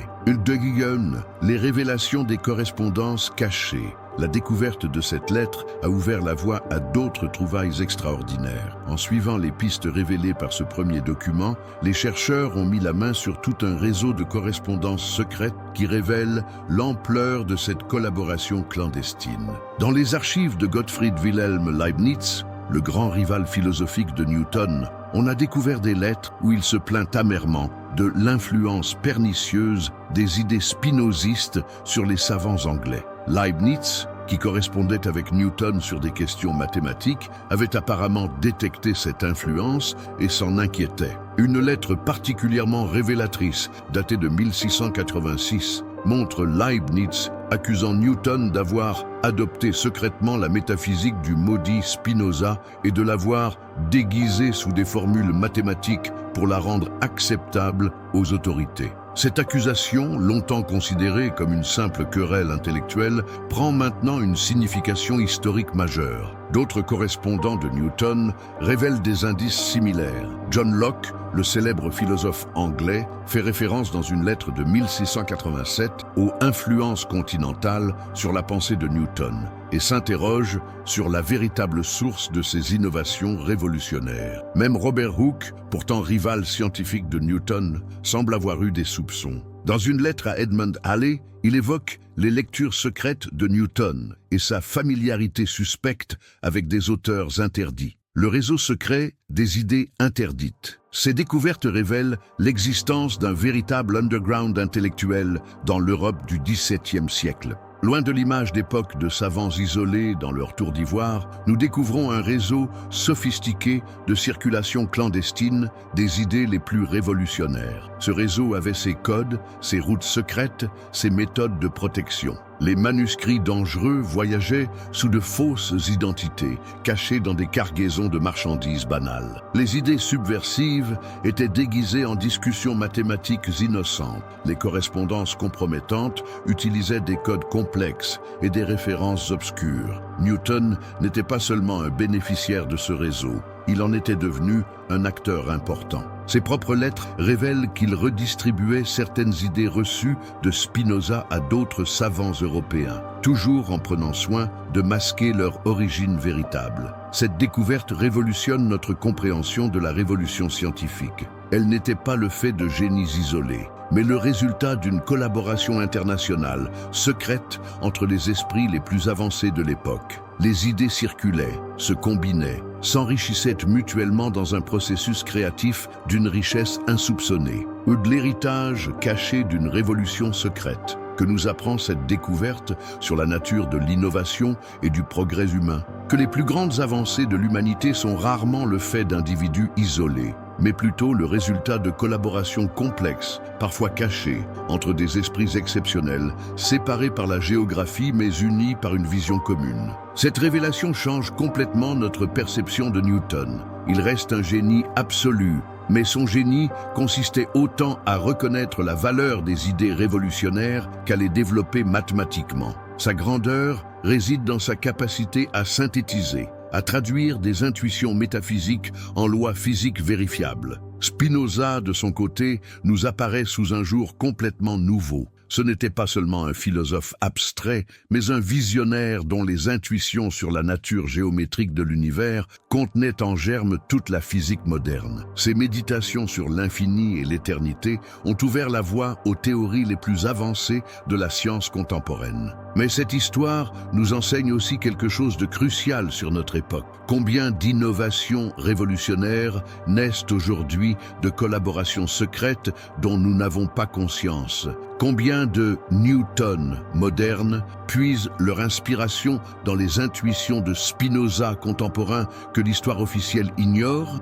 Les révélations des correspondances cachées, La découverte de cette lettre a ouvert la voie à d'autres trouvailles extraordinaires. En suivant les pistes révélées par ce premier document, les chercheurs ont mis la main sur tout un réseau de correspondances secrètes qui révèle l'ampleur de cette collaboration clandestine. Dans les archives de Gottfried Wilhelm Leibniz, le grand rival philosophique de Newton, on a découvert des lettres où il se plaint amèrement de l'influence pernicieuse des idées spinozistes sur les savants anglais. Leibniz, qui correspondait avec Newton sur des questions mathématiques, avait apparemment détecté cette influence et s'en inquiétait. Une lettre particulièrement révélatrice, datée de 1686, montre Leibniz accusant Newton d'avoir adopté secrètement la métaphysique du maudit Spinoza et de l'avoir déguisée sous des formules mathématiques pour la rendre acceptable aux autorités. Cette accusation, longtemps considérée comme une simple querelle intellectuelle, prend maintenant une signification historique majeure. D'autres correspondants de Newton révèlent des indices similaires. John Locke, le célèbre philosophe anglais, fait référence dans une lettre de 1687 aux influences continentales sur la pensée de Newton et s'interroge sur la véritable source de ces innovations révolutionnaires. Même Robert Hooke, pourtant rival scientifique de Newton, semble avoir eu des soupçons. Dans une lettre à Edmund Halley, il évoque les lectures secrètes de Newton et sa familiarité suspecte avec des auteurs interdits. Le réseau secret des idées interdites. Ces découvertes révèlent l'existence d'un véritable underground intellectuel dans l'Europe du XVIIe siècle. Loin de l'image d'époque de savants isolés dans leur tour d'ivoire, nous découvrons un réseau sophistiqué de circulation clandestine des idées les plus révolutionnaires. Ce réseau avait ses codes, ses routes secrètes, ses méthodes de protection. Les manuscrits dangereux voyageaient sous de fausses identités, cachés dans des cargaisons de marchandises banales. Les idées subversives étaient déguisées en discussions mathématiques innocentes. Les correspondances compromettantes utilisaient des codes complexes et des références obscures. Newton n'était pas seulement un bénéficiaire de ce réseau, il en était devenu un acteur important. Ses propres lettres révèlent qu'il redistribuait certaines idées reçues de Spinoza à d'autres savants européens, toujours en prenant soin de masquer leur origine véritable. Cette découverte révolutionne notre compréhension de la révolution scientifique. Elle n'était pas le fait de génies isolés, mais le résultat d'une collaboration internationale, secrète entre les esprits les plus avancés de l'époque. Les idées circulaient, se combinaient, s'enrichissaient mutuellement dans un processus créatif d'une richesse insoupçonnée, ou de l'héritage caché d'une révolution secrète. Que nous apprend cette découverte sur la nature de l'innovation et du progrès humain? Que les plus grandes avancées de l'humanité sont rarement le fait d'individus isolés, mais plutôt le résultat de collaborations complexes, parfois cachées, entre des esprits exceptionnels, séparés par la géographie mais unis par une vision commune. Cette révélation change complètement notre perception de Newton. Il reste un génie absolu, mais son génie consistait autant à reconnaître la valeur des idées révolutionnaires qu'à les développer mathématiquement. Sa grandeur réside dans sa capacité à synthétiser, à traduire des intuitions métaphysiques en lois physiques vérifiables. Spinoza, de son côté, nous apparaît sous un jour complètement nouveau. Ce n'était pas seulement un philosophe abstrait, mais un visionnaire dont les intuitions sur la nature géométrique de l'univers contenaient en germe toute la physique moderne. Ses méditations sur l'infini et l'éternité ont ouvert la voie aux théories les plus avancées de la science contemporaine. Mais cette histoire nous enseigne aussi quelque chose de crucial sur notre époque. Combien d'innovations révolutionnaires naissent aujourd'hui de collaborations secrètes dont nous n'avons pas conscience? Combien de Newton modernes puisent leur inspiration dans les intuitions de Spinoza contemporain que l'histoire officielle ignore?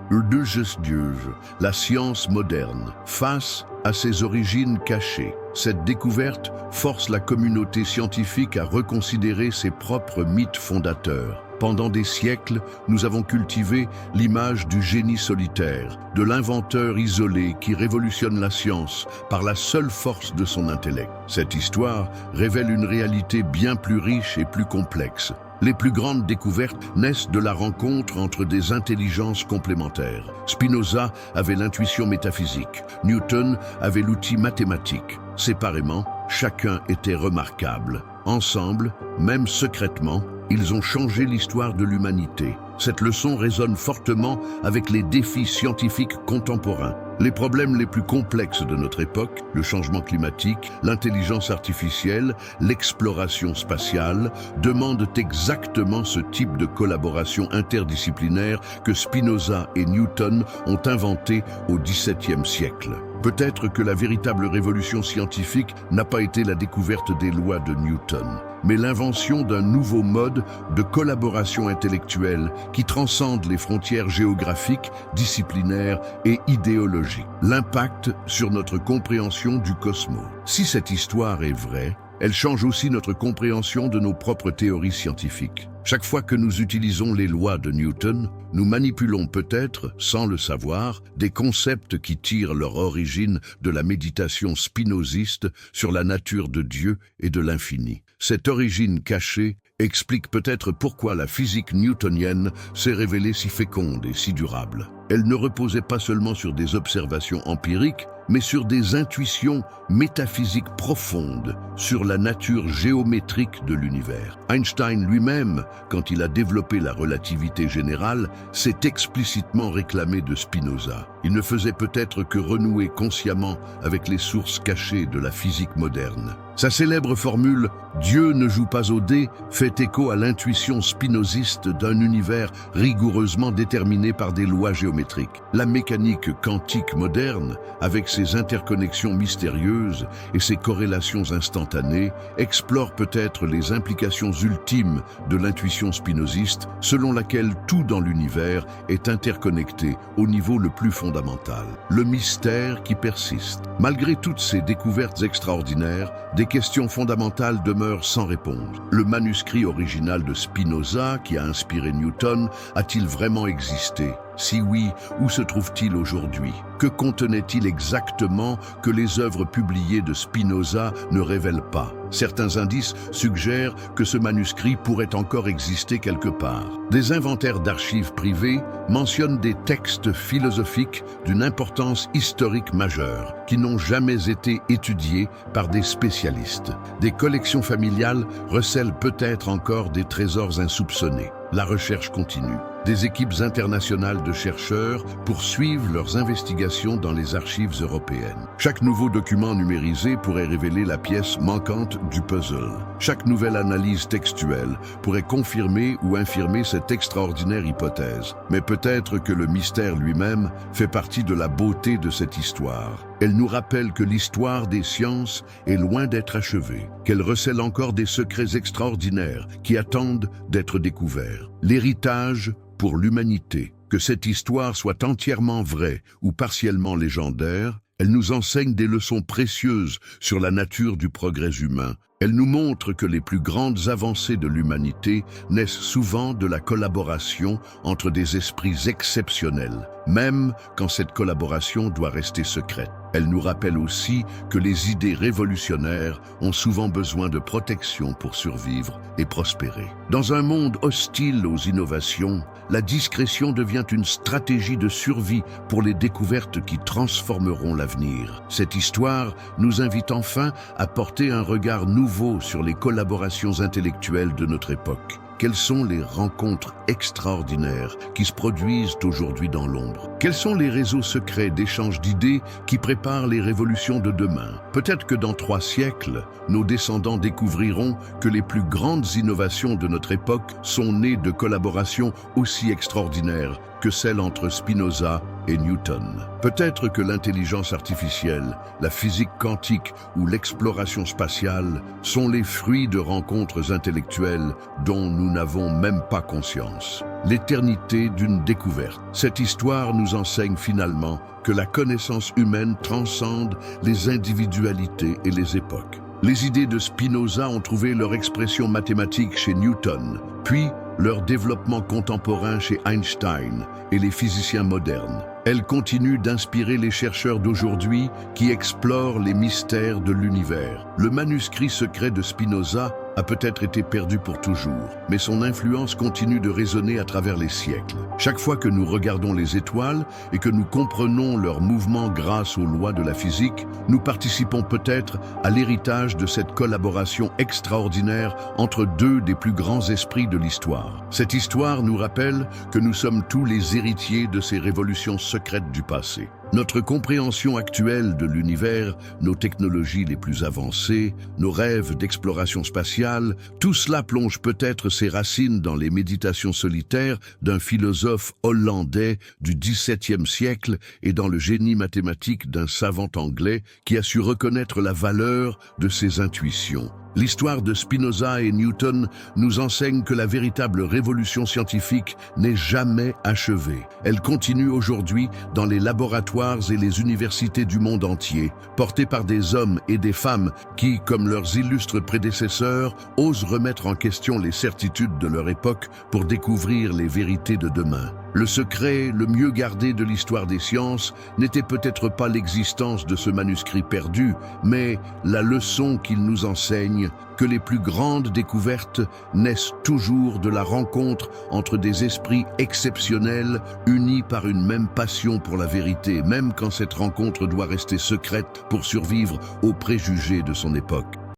La science moderne, face à ses origines cachées. Cette découverte force la communauté scientifique à reconsidérer ses propres mythes fondateurs. Pendant des siècles, nous avons cultivé l'image du génie solitaire, de l'inventeur isolé qui révolutionne la science par la seule force de son intellect. Cette histoire révèle une réalité bien plus riche et plus complexe. Les plus grandes découvertes naissent de la rencontre entre des intelligences complémentaires. Spinoza avait l'intuition métaphysique, Newton avait l'outil mathématique. Séparément, chacun était remarquable. Ensemble, même secrètement, ils ont changé l'histoire de l'humanité. Cette leçon résonne fortement avec les défis scientifiques contemporains. Les problèmes les plus complexes de notre époque, le changement climatique, l'intelligence artificielle, l'exploration spatiale, demandent exactement ce type de collaboration interdisciplinaire que Spinoza et Newton ont inventé au XVIIe siècle. Peut-être que la véritable révolution scientifique n'a pas été la découverte des lois de Newton, mais l'invention d'un nouveau mode de collaboration intellectuelle qui transcende les frontières géographiques, disciplinaires et idéologiques. L'impact sur notre compréhension du cosmos. Si cette histoire est vraie, elle change aussi notre compréhension de nos propres théories scientifiques. Chaque fois que nous utilisons les lois de Newton, nous manipulons peut-être, sans le savoir, des concepts qui tirent leur origine de la méditation spinoziste sur la nature de Dieu et de l'infini. Cette origine cachée explique peut-être pourquoi la physique newtonienne s'est révélée si féconde et si durable. Elle ne reposait pas seulement sur des observations empiriques, mais sur des intuitions métaphysiques profondes sur la nature géométrique de l'univers. Einstein lui-même, quand il a développé la relativité générale, s'est explicitement réclamé de Spinoza. Il ne faisait peut-être que renouer consciemment avec les sources cachées de la physique moderne. Sa célèbre formule « Dieu ne joue pas au dé » fait écho à l'intuition spinoziste d'un univers rigoureusement déterminé par des lois géométriques. La mécanique quantique moderne, avec ses interconnexions mystérieuses et ses corrélations instantanées, explore peut-être les implications ultimes de l'intuition spinoziste, selon laquelle tout dans l'univers est interconnecté au niveau le plus fondamental. Le mystère qui persiste. Malgré toutes ces découvertes extraordinaires, des questions fondamentales demeurent sans réponse. Le manuscrit original de Spinoza, qui a inspiré Newton, a-t-il vraiment existé ? Si oui, où se trouve-t-il aujourd'hui? Que contenait-il exactement que les œuvres publiées de Spinoza ne révèlent pas? Certains indices suggèrent que ce manuscrit pourrait encore exister quelque part. Des inventaires d'archives privées mentionnent des textes philosophiques d'une importance historique majeure qui n'ont jamais été étudiés par des spécialistes. Des collections familiales recèlent peut-être encore des trésors insoupçonnés. La recherche continue. Des équipes internationales de chercheurs poursuivent leurs investigations dans les archives européennes. Chaque nouveau document numérisé pourrait révéler la pièce manquante du puzzle. Chaque nouvelle analyse textuelle pourrait confirmer ou infirmer cette extraordinaire hypothèse. Mais peut-être que le mystère lui-même fait partie de la beauté de cette histoire. Elle nous rappelle que l'histoire des sciences est loin d'être achevée, qu'elle recèle encore des secrets extraordinaires qui attendent d'être découverts. L'héritage pour l'humanité. Que cette histoire soit entièrement vraie ou partiellement légendaire, elle nous enseigne des leçons précieuses sur la nature du progrès humain. Elle nous montre que les plus grandes avancées de l'humanité naissent souvent de la collaboration entre des esprits exceptionnels, même quand cette collaboration doit rester secrète. Elle nous rappelle aussi que les idées révolutionnaires ont souvent besoin de protection pour survivre et prospérer. Dans un monde hostile aux innovations, la discrétion devient une stratégie de survie pour les découvertes qui transformeront l'avenir. Cette histoire nous invite enfin à porter un regard nouveau sur les collaborations intellectuelles de notre époque. Quelles sont les rencontres extraordinaires qui se produisent aujourd'hui dans l'ombre? Quels sont les réseaux secrets d'échange d'idées qui préparent les révolutions de demain? Peut-être que dans 3 siècles, nos descendants découvriront que les plus grandes innovations de notre époque sont nées de collaborations aussi extraordinaires que celles entre Spinoza et Newton. Peut-être que l'intelligence artificielle, la physique quantique ou l'exploration spatiale sont les fruits de rencontres intellectuelles dont nous n'avons même pas conscience. L'éternité d'une découverte. Cette histoire nous enseigne finalement que la connaissance humaine transcende les individualités et les époques. Les idées de Spinoza ont trouvé leur expression mathématique chez Newton, puis leur développement contemporain chez Einstein et les physiciens modernes. Elles continuent d'inspirer les chercheurs d'aujourd'hui qui explorent les mystères de l'univers. Le manuscrit secret de Spinoza a peut-être été perdu pour toujours, mais son influence continue de résonner à travers les siècles. Chaque fois que nous regardons les étoiles et que nous comprenons leurs mouvements grâce aux lois de la physique, nous participons peut-être à l'héritage de cette collaboration extraordinaire entre deux des plus grands esprits de l'histoire. Cette histoire nous rappelle que nous sommes tous les héritiers de ces révolutions secrètes du passé. Notre compréhension actuelle de l'univers, nos technologies les plus avancées, nos rêves d'exploration spatiale, tout cela plonge peut-être ses racines dans les méditations solitaires d'un philosophe hollandais du XVIIe siècle et dans le génie mathématique d'un savant anglais qui a su reconnaître la valeur de ses intuitions. L'histoire de Spinoza et Newton nous enseigne que la véritable révolution scientifique n'est jamais achevée. Elle continue aujourd'hui dans les laboratoires et les universités du monde entier, portée par des hommes et des femmes qui, comme leurs illustres prédécesseurs, osent remettre en question les certitudes de leur époque pour découvrir les vérités de demain. Le secret le mieux gardé de l'histoire des sciences n'était peut-être pas l'existence de ce manuscrit perdu, mais la leçon qu'il nous enseigne que les plus grandes découvertes naissent toujours de la rencontre entre des esprits exceptionnels unis par une même passion pour la vérité, même quand cette rencontre doit rester secrète pour survivre aux préjugés de son époque.